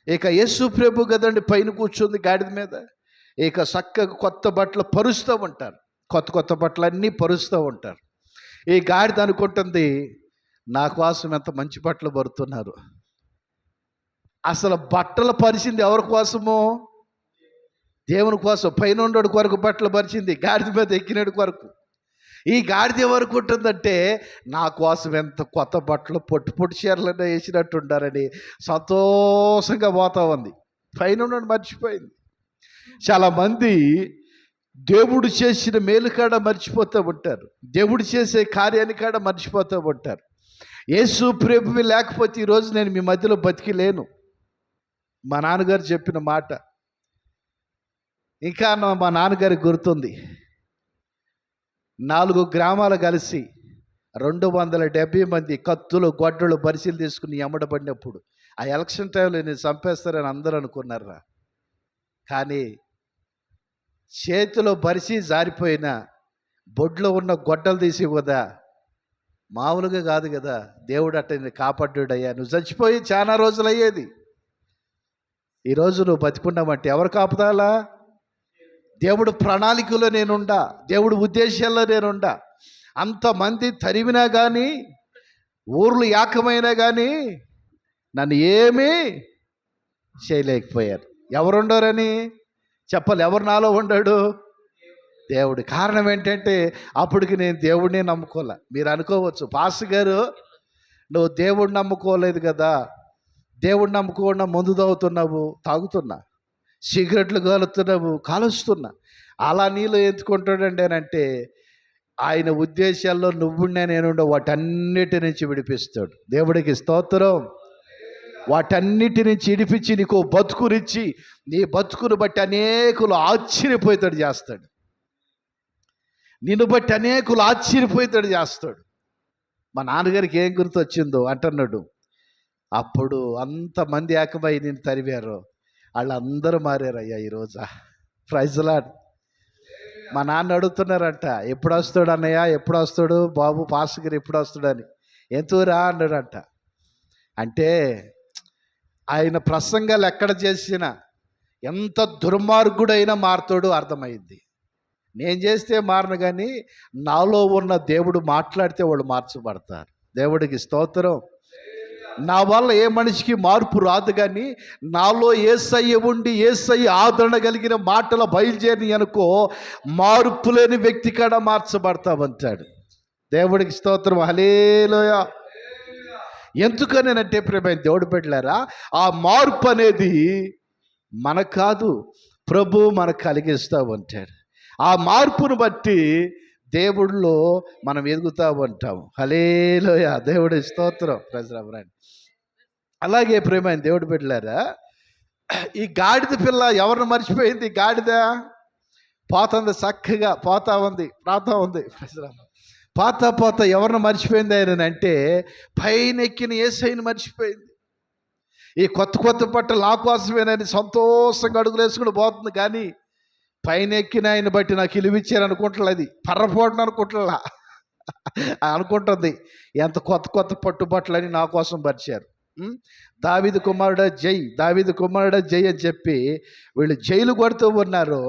ఇక యేసు ప్రభు కదండి పైన కూర్చుంది గాడిద మీద. ఇక చక్కగా కొత్త బట్టలు పరుస్తూ ఉంటారు, కొత్త బట్టలన్నీ పరుస్తూ ఉంటారు. ఈ గాడిద అనుకుంటుంది, నా కోసం ఎంత మంచి బట్టలు పరుతున్నారు. అసలు బట్టలు పరిచింది ఎవరి కోసమో? దేవుని కోసం. పైన ఉండోడి కొరకు బట్టలు పరిచింది, గాడిద మీద ఎక్కినడు కొరకు. ఈ గాడిద ఎవరికి ఉంటుందంటే, నా కోసం ఎంత కొత్త బట్టలు పొట్టు చీరలన్నా వేసినట్టు ఉండాలని సంతోషంగా పోతా ఉంది. పైన ఉండడం మర్చిపోయింది. చాలామంది దేవుడు చేసిన మేలు కాడ మర్చిపోతూ ఉంటారు, దేవుడు చేసే కార్యాన్ని కాడ మర్చిపోతూ ఉంటారు. యేసు ప్రభువు లేకపోతే ఈరోజు నేను మీ మధ్యలో బతికి లేను. మా నాన్నగారు చెప్పిన మాట ఇంకా మా నాన్నగారికి గుర్తుంది. 4 గ్రామాలు కలిసి 270 మంది కత్తులు గొడ్డలు బరిసీలు తీసుకుని ఎమ్మడబడినప్పుడు ఆ ఎలక్షన్ టైంలో నేను చంపేస్తారని అందరూ అనుకున్నారా. కానీ చేతిలో బరిసి జారిపోయిన బొడ్లో ఉన్న గొడ్డలు తీసి కదా, మామూలుగా కాదు కదా, దేవుడు అట్ట నేను కాపాడ్డాడయ్యా. నువ్వు చచ్చిపోయి చాలా రోజులు అయ్యేది, ఈరోజు నువ్వు బతికున్నావంటే ఎవరు కాపుతాలా? దేవుడు ప్రణాళికలో నేనుండా, దేవుడు ఉద్దేశాల్లో నేనుండా. అంతమంది తరిమినా కానీ, ఊర్లు ఏకమైనా కానీ నన్ను ఏమీ చేయలేకపోయారు. ఎవరుండరని చెప్పాలి, ఎవరు నాలో ఉండాడు? దేవుడు. కారణం ఏంటంటే అప్పటికి నేను దేవుడినే నమ్ముకోలే. మీరు అనుకోవచ్చు, పాస్టర్ గారు నువ్వు దేవుడిని నమ్ముకోలేదు కదా, దేవుడిని నమ్ముకోకుండా మందు తాగుతున్నా, సిగరెట్లు కాలుస్తున్నా, అలా నీళ్ళు ఎత్తుకుంటాడండి అని అంటే, ఆయన ఉద్దేశాల్లో నువ్వునే నేనుండో వాటన్నిటి నుంచి విడిపిస్తాడు. దేవుడికి స్తోత్రం. వాటన్నిటి నుంచి ఇడిపించి నీకు బతుకునిచ్చి నీ బతుకును బట్టి అనేకులు ఆశ్చర్యపోయేటట్టు చేస్తాడు. నిన్ను బట్టి అనేకులు ఆశ్చర్యపోయేటట్టు చేస్తాడు. మా నాన్నగారికి ఏం గుర్తొచ్చిందో అంటున్నాడు, అప్పుడు అంతమంది ఏకమై నేను తరివారు, వాళ్ళందరూ మారారయ్యా ఈరోజా. Praise lord. మా నాన్న అడుగుతున్నారంట, ఎప్పుడు వస్తాడు అన్నయ్య, ఎప్పుడు వస్తాడు బాబు, పాస్టర్ గారు ఎప్పుడు వస్తాడని. ఎంతూరా అన్నాడంట. అంటే ఆయన ప్రసంగాలు ఎక్కడ చేసినా ఎంత దుర్మార్గుడైనా మారుతాడు అర్థమైంది. నేను చేస్తే మారను, కానీ నాలో ఉన్న దేవుడు మాట్లాడితే వాళ్ళు మార్చబడతారు. దేవుడికి స్తోత్రం. నా వల్ల ఏ మనిషికి మార్పు రాదు, కానీ నాలో యేసయ్య ఉండి యేసయ్య ఆదరణ కలిగిన మాటల బయలుదేరి అనుకో, మార్పు లేని వ్యక్తి కాడ మార్చబడతామంటాడు. దేవుడికి స్తోత్రం. హల్లెలూయా. ఎందుకనేనంటే ప్రియమైన దేవుడు బిడ్డలారా, ఆ మార్పు అనేది మనకు కాదు, ప్రభు మనకు కలిగిస్తూ ఉంటాడు. ఆ మార్పును బట్టి దేవుడిలో మనం ఎదుగుతూ ఉంటాం. హల్లెలూయా. దేవుడి స్తోత్రం. ప్రజలు అలాగే ప్రియమైన దేవుడు బిడ్డలారా, ఈ గాడిద పిల్ల ఎవరిని మర్చిపోయింది? గాడిద పోతుంది, చక్కగా పోతా ఉంది, రాతా ఉంది. పోతా ఎవరిని మర్చిపోయింది ఆయన అంటే, పైన ఎక్కిన యేసయ్యను మర్చిపోయింది. ఈ కొత్త బట్టలు నా కోసమేనని సంతోషంగా అడుగులు వేసుకుని పోతుంది, కానీ పైన ఎక్కిన ఆయన బట్టి నాకు ఇలువిచ్చారు అనుకుంటున్నా, అది పర్రపోవడం అనుకుంటున్నా అనుకుంటుంది. ఎంత కొత్త పట్టుబట్టలని నా కోసం పరిచారు. దావీదు కుమారుడా జై, దావీదు కుమారుడా జై అని చెప్పి వీళ్ళు జైలు కొడుతూ ఉన్నారు.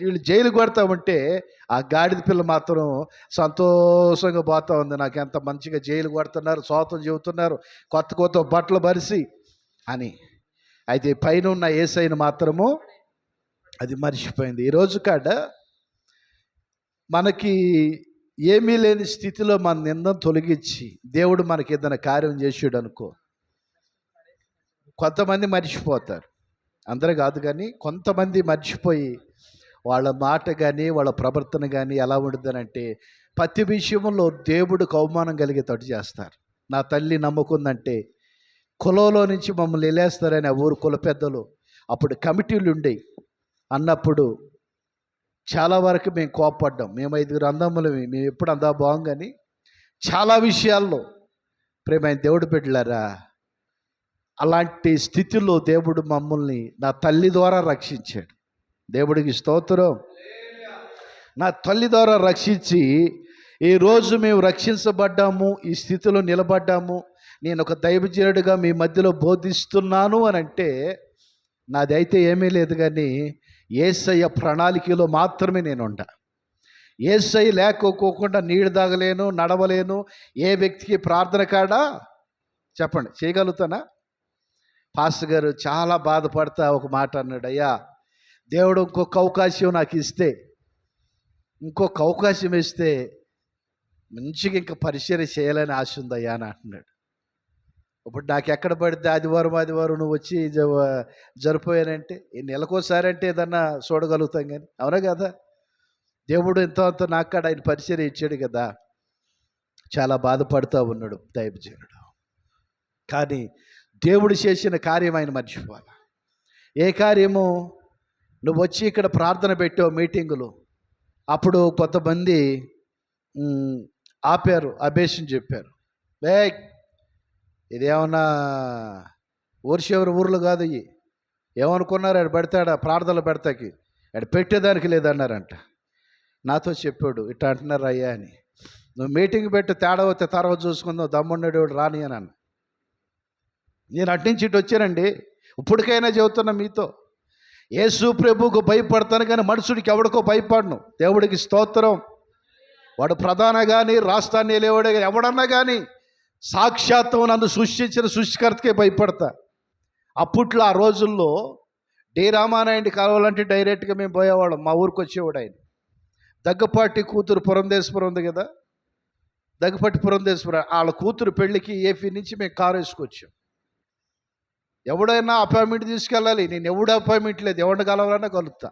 వీళ్ళు జైలు కొడతా ఉంటే ఆ గాడిద పిల్ల మాత్రం సంతోషంగా పోతా ఉంది. నాకు ఎంత మంచిగా జైలు కొడుతున్నారు, స్వాతం చెబుతున్నారు, కొత్త బట్టలు బరిసి అని. అయితే పైన ఉన్న యేసయ్యను మాత్రము అది మర్చిపోయింది. ఈరోజు కాడ మనకి ఏమీ లేని స్థితిలో మన నిందను తొలగించి దేవుడు మనకి ఏదైనా కార్యం చేసాడు అనుకో, కొంతమంది మర్చిపోతారు, అందరూ కాదు, కానీ కొంతమంది మర్చిపోయి వాళ్ళ మాట కానీ వాళ్ళ ప్రవర్తన కానీ ఎలా ఉంటుందనంటే, ప్రతి విషయంలో దేవుడికి అవమానం కలిగేటట్టు చేస్తారు. నా తల్లి నమ్ముకుందంటే కులంలో నుంచి మమ్మల్ని వెళ్ళేస్తారని ఆ ఊరు కుల పెద్దలు అప్పుడు కమిటీలు ఉండేవి అన్నప్పుడు చాలా వరకు మేము కోప్పడ్డాం. మేము 5 అందములమి, మేము ఎప్పుడు అందా బాగుం, కానీ చాలా విషయాల్లో ప్రేమైన దేవుడు బిడ్డలారా, అలాంటి స్థితిలో దేవుడు మమ్మల్ని నా తల్లి ద్వారా రక్షించాడు. దేవుడికి స్తోత్రం. నా తల్లి ద్వారా రక్షించి ఈరోజు మేము రక్షించబడ్డాము, ఈ స్థితిలో నిలబడ్డాము. నేను ఒక దైవజనుడిగా మీ మధ్యలో బోధిస్తున్నాను అని అంటే నాదైతే ఏమీ లేదు, కానీ యేసయ్య ప్రణాళికలో మాత్రమే నేను ఉంటా. యేసయ్య లేకపోకుండా నీళ్ళు తాగలేను, నడవలేను. ఏ వ్యక్తికి ప్రార్థన కాడా చెప్పండి చేయగలుగుతానా? పాస్టర్ గారు చాలా బాధపడతా ఒక మాట అన్నాడు, అయ్యా దేవుడు ఇంకొక అవకాశం నాకు ఇస్తే, ఇంకొక అవకాశం ఇస్తే మంచిగా ఇంకా పరిచర్య చేయాలని ఆశ ఉందయ్యా అని అంటున్నాడు. ఇప్పుడు నాకు ఎక్కడ పడితే ఆదివారం నువ్వు వచ్చి జరిపోయానంటే, నెలకోసారి అంటే ఏదన్నా చూడగలుగుతాం, కానీ అవునా కదా? దేవుడు ఎంతో నాకు కాడ ఆయన పరిచర్య ఇచ్చాడు కదా. చాలా బాధపడుతూ ఉన్నాడు దైవజనుడు. కానీ దేవుడు చేసిన కార్యం ఆయన మర్చిపోవాలి. ఏ కార్యము? నువ్వు వచ్చి ఇక్కడ ప్రార్థన పెట్టావు మీటింగులు, అప్పుడు కొంతమంది ఆపారు, అభేషం చెప్పారు, ఇదేమన్నా ఊర్లు కాదు, ఇవి ఏమనుకున్నారు, ఆడు పెడతాడా ప్రార్థనలు పెడతాకి, ఆడు పెట్టేదానికి లేదన్నారంట. నాతో చెప్పాడు, ఇట్లా అంటున్నారు అయ్యా అని. నువ్వు మీటింగ్ పెట్టి తేడా వస్తే తర్వాత చూసుకుందాం, దమ్మున్నాడు రాని అని అన్న. నేను అట్నుంచి ఇటు వచ్చానండి. ఇప్పటికైనా చెబుతున్నా మీతో, యేసు ప్రభువుకు భయపడతాను, కానీ మనుషుడికి ఎవడికో భయపడను. దేవుడికి స్తోత్రం. వాడు ప్రధాన కానీ రాష్ట్రాన్ని లేవాడే కానీ ఎవడన్నా కానీ సాక్షాత్వం నన్ను సృష్టించిన సృష్టికర్తకే భయపడతా. అప్పట్లో ఆ రోజుల్లో డి రామానాయుడిని కలవాలంటే డైరెక్ట్గా మేము పోయేవాళ్ళం. మా ఊరికి వచ్చేవాడు ఆయన. దగ్గపాటి కూతురు పురంధేశ్వరం ఉంది కదా, దగ్గపాటి పురంధేశ్వరం, వాళ్ళ కూతురు పెళ్ళికి ఏపీ నుంచి మేము కారు వేసుకొచ్చాం. ఎవడైనా అపాయింట్మెంట్ తీసుకెళ్ళాలి, నేను ఎవడు అపాయింట్మెంట్ లేదు, ఎవరిని కలవాలన్నా కలుగుతా.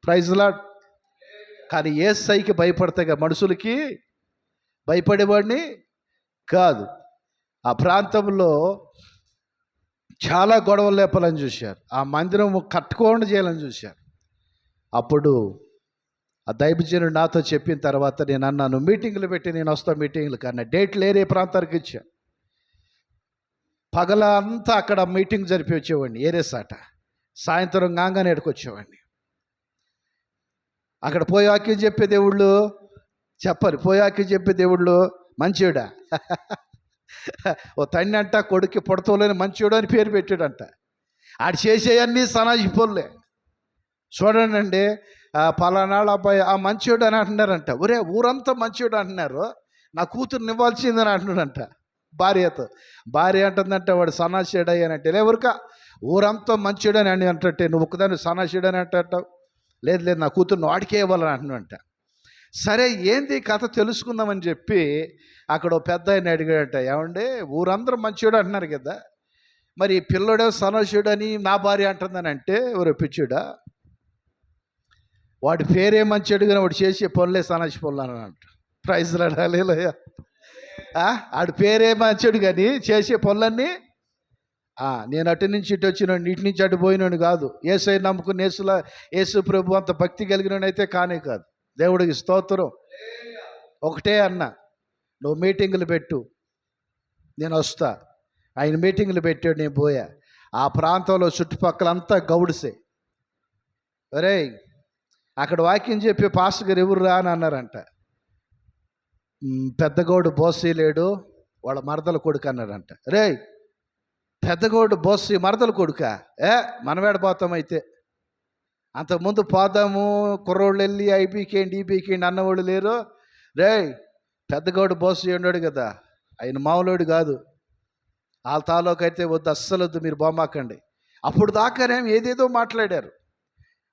Praise lord. కానీ యేసయ్యకి భయపడతాగా, మనుషులకి భయపడేవాడిని కాదు. ఆ ప్రాంతంలో చాలా గొడవలు లేపాలని చూశారు, ఆ మందిరం కట్టుకోండి చేయాలని చూశారు. అప్పుడు ఆ దైవజనుడు నాతో చెప్పిన తర్వాత నేను అన్నాను, మీటింగులు పెట్టి నేను వస్తా మీటింగులు కన్నా డేట్లు ఏరే ప్రాంతానికి ఇచ్చా. పగల అంతా అక్కడ మీటింగ్ జరిపి వచ్చేవాడిని ఏరేసాట, సాయంత్రం గాంగానే ఎడుకొచ్చేవాడిని. అక్కడ పోయి వాక్యం చెప్పే దేవుళ్ళు చెప్పాలి, పోయి వాక్యం చెప్పే దేవుళ్ళు మంచివాడా ఓ తండ్రి అంట కొడుక్కి పుడతలేని మంచివాడు అని పేరు పెట్టాడంట. ఆడు చేసేవన్నీ సనాజి పొల్లే. చూడండి అండి, పలానాడు అబ్బాయి ఆ మంచివాడు అని అంటున్నారంట. ఒరే ఊరంతా మంచివాడు అంటున్నారు, నా కూతురుని ఇవ్వాల్సిందని అంటున్నాడంట భార్యతో. భార్య అంటుందంట వాడు సన్నాసుడు అయ్యానంటే, ఎవరిక ఊరంతా మంచివాడు అని అంటే నువ్వు ఒక్కదాన్ని సన్నాసుడు అని అంటావు. లేదు లేదు, నా కూతురుని వాడికే ఇవ్వాలని అంటున్నాడంట. సరే ఏంది కథ తెలుసుకుందామని చెప్పి అక్కడ పెద్ద ఆయన అడిగాడంట, ఏమంటే ఊరందరూ మంచివాడు అంటున్నారు కదా, మరి పిల్లడే సన్నాసుడు అని నా భార్య అంటుందని అంటే, ఎవరు పిచ్చుడా, వాడి పేరే మంచివాడు కానీ వాడు చేసే పనులే సన్నాసి పనులు అని అంట. ప్రైజ్లు అడాలేలయ్యా. ఆడి పేరే మంచివాడు కానీ చేసే పనులన్నీ నేను అటు నుంచి ఇటు వచ్చినాడు, ఇటు నుంచి అటు పోయినాడు కాదు. యేసై నమ్ముకుని యేసు ప్రభు అంత భక్తి కలిగినైతే కానే కాదు. దేవుడికి స్తోత్రం. ఒకటే అన్న, నువ్వు మీటింగులు పెట్టు నేను వస్తా. ఆయన మీటింగులు పెట్టాడు, నేను పోయా. ఆ ప్రాంతంలో చుట్టుపక్కలంతా గౌడ్సే. ఒరే అక్కడ వాక్యం చెప్పి పాస్టర్ గారు ఎవరు రా అని అన్నారంట. పెద్దగౌడు బోసి లేడు, వాళ్ళ మరదల కొడుకు అన్నారంట. రే పెద్దగౌడు బోసి మరదల కొడుక, మనమేడపోతాం అయితే, అంతకుముందు పోదాము కుర్రోళ్ళు వెళ్ళి ఐపీకేండి ఈపీకేండి అన్నవాళ్ళు లేరు. రే పెద్దగౌడు బోసి ఉన్నాడు కదా, ఆయన మామూలుడు కాదు, వాళ్ళ తాలూకు అయితే వద్దు, అస్సలు వద్దు, మీరు బొమ్మాకండి. అప్పుడు దాకానేం ఏదేదో మాట్లాడారు.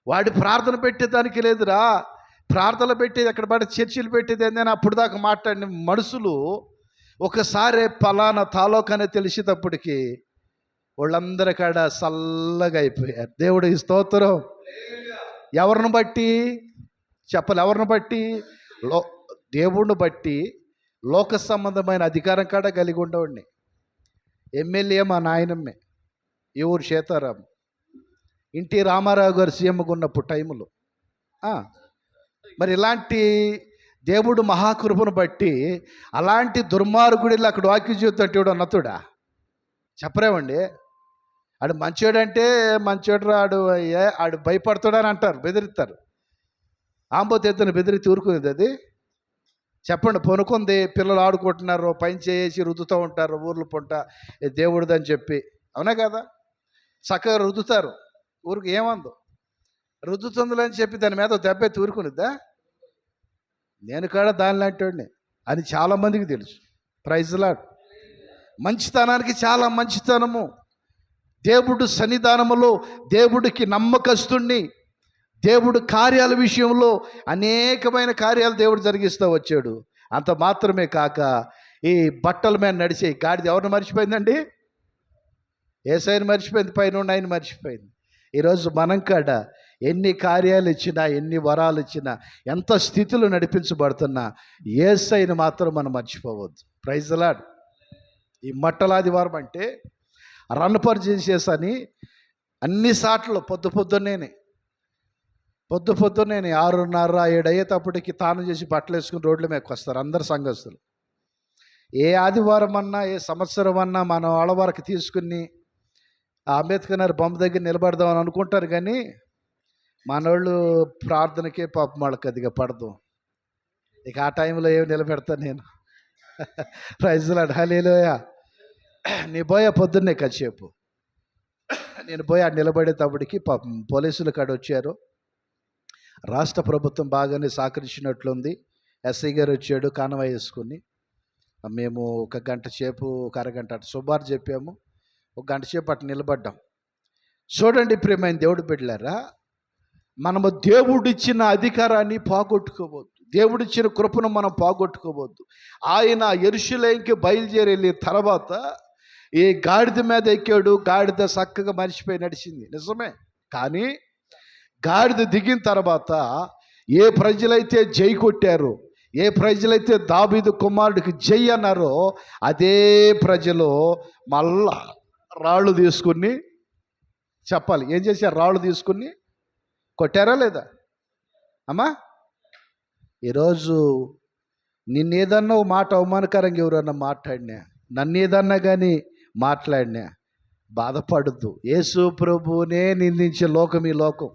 వాడి ప్రార్థన పెట్టేదానికి లేదురా, ప్రార్థనలు పెట్టేది ఎక్కడ పడి చర్చిలు పెట్టేది ఏందని అప్పుడు దాకా మాట్లాడిన మనుషులు ఒకసారి పలానా తాలూకు అనేది తెలిసేటప్పటికి వాళ్ళందరి కాడ చల్లగా అయిపోయారు. దేవుడికి స్తోత్రం. ఎవరిని బట్టి చెప్పాలి, ఎవరిని బట్టి? దేవుడిని బట్టి లోక సంబంధమైన అధికారం కాడ కలిగి ఉండవండి. ఎమ్మెల్యే మా నాయనమ్మే, ఈ ఊరు సీతారాం. ఎన్టీ రామారావు గారు సీఎంగా ఉన్నప్పుడు టైంలో మరి ఇలాంటి దేవుడు మహాకృపను బట్టి అలాంటి దుర్మార్గుడిలో అక్కడ వాక్యం చూస్తుంటే నతుడా చెప్పరేమండి. ఆడు మంచోడంటే మంచోడు రాడు, ఆడు భయపడతాడని అంటారు, బెదిరిస్తారు. ఆంబోతు ఎత్తున బెదిరితే ఊరుకునేది అది చెప్పండి. పొనుకుంది, పిల్లలు ఆడుకుంటున్నారు, పైన చేసి రుద్దుతూ ఉంటారు ఊర్లు పొంట దేవుడిదని చెప్పి, అవునా కదా? చక్కగా రుద్దుతారు, ఊరికి ఏమందో రుద్దుతుందని చెప్పి దాని మీద దెబ్బెత్తి ఊరుకునిద్దా? నేను కూడా దాని లాంటి అని చాలామందికి తెలుసు. Praise Lord. మంచితనానికి చాలా మంచితనము. దేవుడు సన్నిధానములో దేవుడికి నమ్మకస్తుణ్ణి, దేవుడు కార్యాల విషయంలో అనేకమైన కార్యాలు దేవుడు జరిగిస్తూ వచ్చాడు. అంత మాత్రమే కాక ఈ బట్టల మీద నడిచే గాడిద ఎవరిని మర్చిపోయిందండి? యేసయ్యను మర్చిపోయింది, పైన ఆయన మర్చిపోయింది. ఈరోజు మనం కాడ ఎన్ని కార్యాలు ఇచ్చినా, ఎన్ని వరాలు ఇచ్చినా, ఎంత స్థితిలో నడిపించబడుతున్నా యేసయ్యను మాత్రం మనం మర్చిపోవద్దు. Praise Lord. ఈ మట్టలాదివారం అంటే రన్పర్ చేసేసని అన్ని సార్లు పొద్దున్నే 6:30, 7 అయ్యేటప్పటికి తాను చేసి బట్టలు వేసుకుని రోడ్ల మీదకి వస్తారు అందరు సంఘస్థులు. ఏ ఆదివారం అన్నా, ఏ సంవత్సరం అన్నా మనం ఆడవారికి తీసుకుని అంబేద్కర్ గారి బొమ్మ దగ్గర నిలబడదామని అనుకుంటారు, కానీ మనోళ్ళు ప్రార్థనకే పాపం వాళ్ళకి అదిగా పడదు. ఇక ఆ టైంలో ఏమి నిలబెడతాను నేను? Praise lord. హల్లెలూయా. నీ పోయా పొద్దున్నే కాసేపు నేను పోయి ఆ నిలబడేటప్పటికి పాపం పోలీసులు కాడ వచ్చారు. రాష్ట్ర ప్రభుత్వం బాగానే సహకరించినట్లుంది. ఎస్ఐ గారు వచ్చాడు కానవాయి వేసుకుని. మేము ఒక గంట సేపు, ఒక అరగంట అటు సుమారు చెప్పాము, ఒక గంట సేపు అటు నిలబడ్డాం. చూడండి ప్రియమైన దేవుడు బిడ్డలారా, మనము దేవుడిచ్చిన అధికారాన్ని పోగొట్టుకోవద్దు, దేవుడిచ్చిన కృపను మనం పోగొట్టుకోవద్దు. ఆయన యెరూషలేముకి బయలుదేరి వెళ్ళిన తర్వాత ఈ గాడిద మీద ఎక్కాడు. గాడిద చక్కగా మర్చిపోయి నడిచింది, నిజమే. కానీ గాడిద దిగిన తర్వాత ఏ ప్రజలైతే జై కొట్టారో, ఏ ప్రజలైతే దావీదు కుమారుడికి జై అన్నారో, అదే ప్రజలు మళ్ళా రాళ్ళు తీసుకుని చెప్పాలి, ఏం చేశారు? రాళ్ళు తీసుకుని కొట్టారా లేదా అమ్మా? ఈరోజు నిన్నేదన్నా ఓ మాట అవమానకరంగా ఎవరన్నా మాట్లాడినా, నన్ను ఏదన్నా కానీ మాట్లాడినా బాధపడద్దు. యేసు ప్రభువునే నిందించే లోకం ఈ లోకం.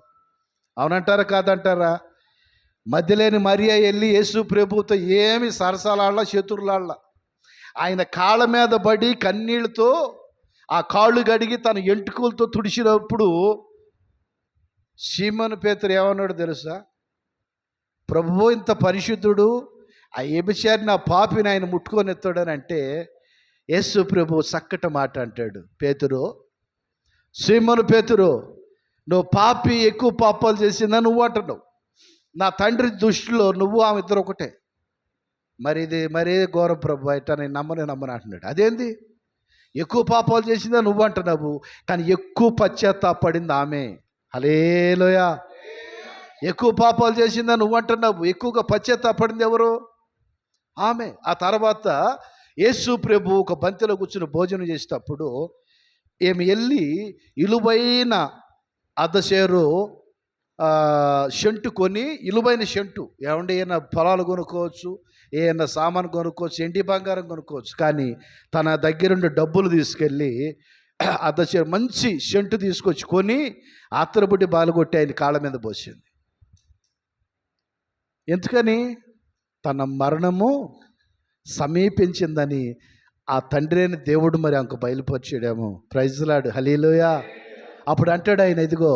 అవునంటారా కాదంటారా? మధ్యలేని మరియా వెళ్ళి యేసు ప్రభువుతో ఏమి సరసాలాడలా, శత్రులాడలా. ఆయన కాళ్ళ మీద పడి కన్నీళ్ళతో ఆ కాళ్ళు గడిగి తన ఎంటుకలతో తుడిచినప్పుడు సీమోను పేతురు ఏమన్నాడు తెలుసా? ప్రభువు ఇంత పరిశుద్ధుడు, ఆ వ్యభిచారిని, ఆ పాపిని ఆయన ముట్టుకొని ఎత్తాడని అంటే యేసు ప్రభు చక్కటి మాట అంటాడు, పేతురు, సీమోను పేతురు, నువ్వు పాపి, ఎక్కువ పాపాలు చేసిందా నువ్వు అంటున్నావు. నా తండ్రి దృష్టిలో నువ్వు ఆమె ఇద్దరు ఒకటే. మరి ఇది మరీ ఘోరం ప్రభు, అయితే నేను నమ్మను అంటున్నాడు. అదేంది? ఎక్కువ పాపాలు చేసిందా నువ్వు అంటున్నావు, కానీ ఎక్కువ పశ్చాత్తాపడింది ఆమె. హల్లెలూయా. ఎక్కువ పాపాలు చేసిందా నువ్వు అంటున్నావు, ఎక్కువగా పశ్చాత్తాపడింది ఎవరు? ఆమె. ఆ తర్వాత యేసు ప్రభు ఒక బంతిలో కూర్చుని భోజనం చేసేటప్పుడు ఏమి వెళ్ళి ఇలువైన అర్ధసేరు షంటు కొని, ఇలువైన షంటు, ఏమంటే ఏమైనా పొలాలు కొనుక్కోవచ్చు, ఏమైనా సామాను కొనుక్కోవచ్చు, ఎండి బంగారం కొనుక్కోవచ్చు, కానీ తన దగ్గరుండి డబ్బులు తీసుకెళ్ళి అర్ధసేరు మంచి షంటు తీసుకొచ్చి కొని ఆత్రబుడ్డి బాలుగొట్టి ఆయన కాళ్ళ మీద పోసింది. ఎందుకని? తన మరణము సమీపించిందని ఆ తండ్రి అయిన దేవుడు మరి అంక బయలుపరిచాడేమో. ప్రైజ్ లార్డ్, హల్లెలూయా. అప్పుడు అంటాడు ఆయన, ఇదిగో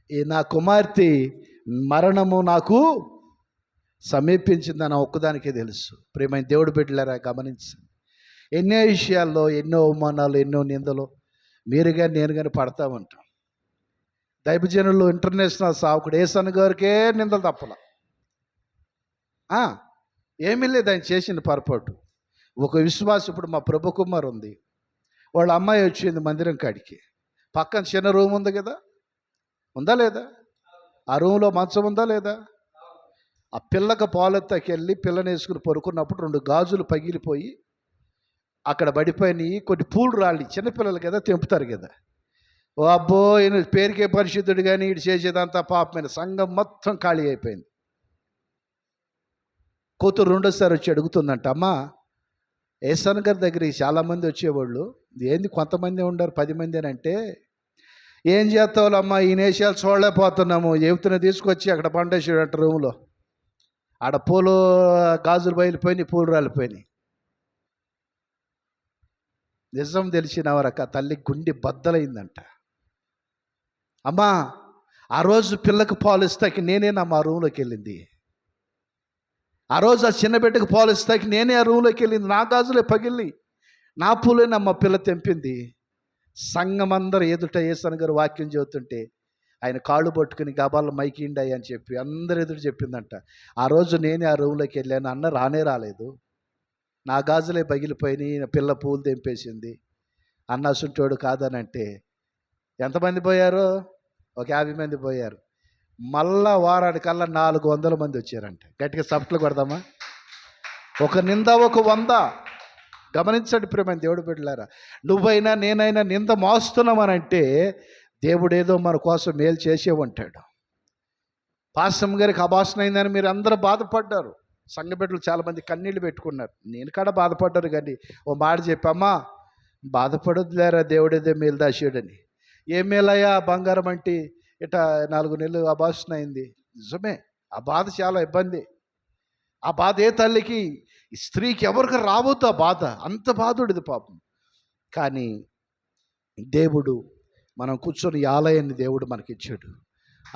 ఈ నా కుమార్తె మరణము నాకు సమీపించిందని ఒక్కదానికే తెలుసు. ప్రియమైన దేవుడు బిడ్డలారా, గమనించండి. ఎన్నో విషయాల్లో ఎన్నో అవమానాలు, ఎన్నో నిందలు మీరు కానీ నేను కానీ పడతా ఉంటాం. దైవజనులు ఇంటర్నేషనల్ సావుకుడు ఏసన్ గారికే నిందలు తప్పల. ఏమీ లేదు ఆయన చేసిన పొరపాటు. ఒక విశ్వాసం, ఇప్పుడు మా ప్రభు కుమార్ ఉంది, వాళ్ళ అమ్మాయి వచ్చింది మందిరం కాడికి, పక్కన చిన్న రూమ్ ఉంది కదా, ఉందా లేదా? ఆ రూమ్లో మంచం ఉందా లేదా? ఆ పిల్లకి పాలెత్తకి వెళ్ళి పిల్లని వేసుకుని పడుకున్నప్పుడు 2 గాజులు పగిలిపోయి అక్కడ పడిపోయినాయి. కొన్ని పూలు రాళ్ళు, చిన్నపిల్లలు కదా, తెంపుతారు కదా. ఓ అబ్బో, ఈయన పేరుకే పరిశుద్ధుడు కానీ ఇటు చేసేదంతా పాపమైన. సంఘం మొత్తం ఖాళీ అయిపోయింది. కూతురు రెండోసారి వచ్చి అడుగుతుందంట, అమ్మా ఏసన్ గారి దగ్గరికి చాలామంది వచ్చేవాళ్ళు, ఏంది కొంతమంది ఉండరు 10 మంది అని అంటే, ఏం చేస్తావులమ్మా ఈ నేషాలు చూడలేకపోతున్నాము, చెబుతున్న తీసుకొచ్చి అక్కడ పండేసాడంట రూమ్లో. ఆడ పూలు గాజులు బయలుపోయినాయి, పూలు రాలిపోయినాయి. నిజం తెలిసిన వరక తల్లి గుండె బద్దలైందంట. అమ్మా ఆ రోజు పిల్లకు పాలు ఇస్తాకి నేనేనమ్మా ఆ రూమ్లోకి వెళ్ళింది. ఆ రోజు ఆ చిన్న బిడ్డకు పాలు ఇస్తాకి నేనే ఆ రూమ్లోకి వెళ్ళింది. నా గాజులే పగిలి, నా పూలేనమ్మ పిల్ల తెంపింది. సంఘం అందరూ ఎదుట యేసన్ గారు వాక్యం చెబుతుంటే ఆయన కాళ్ళు పట్టుకుని గబాల్లో మైకిండాయి అని చెప్పి అందరు ఎదురు చెప్పిందంట. ఆ రోజు నేనే ఆ రూమ్లోకి వెళ్ళాను, అన్న రానే రాలేదు, నా గాజులే పగిలిపోయినాయి, నా పిల్ల పూలు తెంపేసింది అన్న అసుంటోడు కాదని అంటే ఎంతమంది పోయారు? ఒక 50 మంది పోయారు. మళ్ళా వారానికల్లా 400 మంది వచ్చారంట. గట్టిగా చప్పట్లు కొడదామా? ఒక నింద ఒక 100. గమనించండి ప్రియమైన దేవుడు బిడ్డలారా, నువ్వైనా నేనైనా నింద మోస్తున్నామనంటే దేవుడు ఏదో మన కోసం మేలు చేసే ఉంటాడు. పాస్టమ్ గారికి అభాషణ అయిందని మీరు అందరూ బాధపడ్డారు. సంఘ బిడ్డలు చాలామంది కన్నీళ్ళు పెట్టుకున్నారు. నేను కూడా బాధపడ్డారు, కానీ ఓ మాట చెప్పమ్మా, బాధపడొద్దులేరా, దేవుడేదో మేలు దాచాడని. ఏ మేలయ్యా, బంగారం అంటే ఇట 4 నెలలు అభాషణ అయింది. నిజమే, ఆ బాధ చాలా ఇబ్బంది. ఆ బాధ ఏ తల్లికి, స్త్రీకి ఎవరికి రావద్దు ఆ బాధ, అంత బాధుడిది పాపం. కానీ దేవుడు, మనం కూర్చొని ఈ ఆలయాన్ని దేవుడు మనకిచ్చాడు.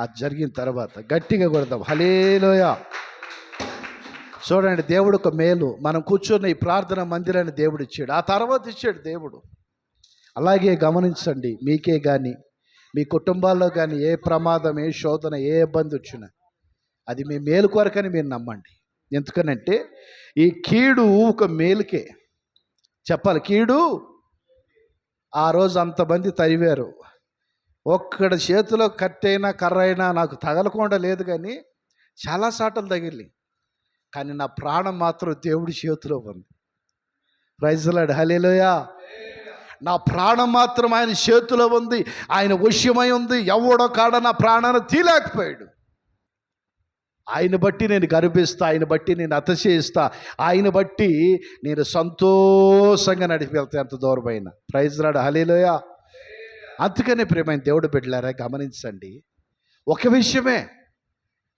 అది జరిగిన తర్వాత గట్టిగా కొడదాం హల్లెలూయా. చూడండి, దేవుడు ఒక మేలు, మనం కూర్చొని ఈ ప్రార్థన మందిరాన్ని దేవుడు ఇచ్చాడు. ఆ తర్వాత ఇచ్చాడు దేవుడు. అలాగే గమనించండి, మీకే కానీ మీ కుటుంబాల్లో కానీ ఏ ప్రమాదం, ఏ శోధన, ఏ ఇబ్బంది వచ్చినా అది మీ మేలు కొరకని మీరు నమ్మండి. ఎందుకనంటే ఈ కీడు ఒక మేలుకే. చెప్పాలి, కీడు ఆ రోజు అంతమంది తరివారు. ఒక్కడ చేతిలో కట్టైనా కర్ర అయినా నాకు తగలకుండా లేదు, కానీ చాలా సాటలు తగిలి, కానీ నా ప్రాణం మాత్రం దేవుడి చేతిలో ఉంది. ప్రైజ్ లార్డ్, హల్లెలూయా. నా ప్రాణం మాత్రం ఆయన చేతిలో ఉంది, ఆయన వశ్యమై ఉంది. ఎవడో కాడ నా ప్రాణాన్ని తీలేకపోయాడు. ఆయన బట్టి నేను గర్విస్తా, ఆయన బట్టి నేను అతిశయిస్తా, ఆయన బట్టి నేను సంతోషంగా నడిపి వెళ్తా ఎంత దూరమైన. ప్రైజ్ రాడు, హల్లెలూయా. అందుకనే ప్రియమైన దేవుడు బిడ్డలారా, గమనించండి, ఒక విషయమే,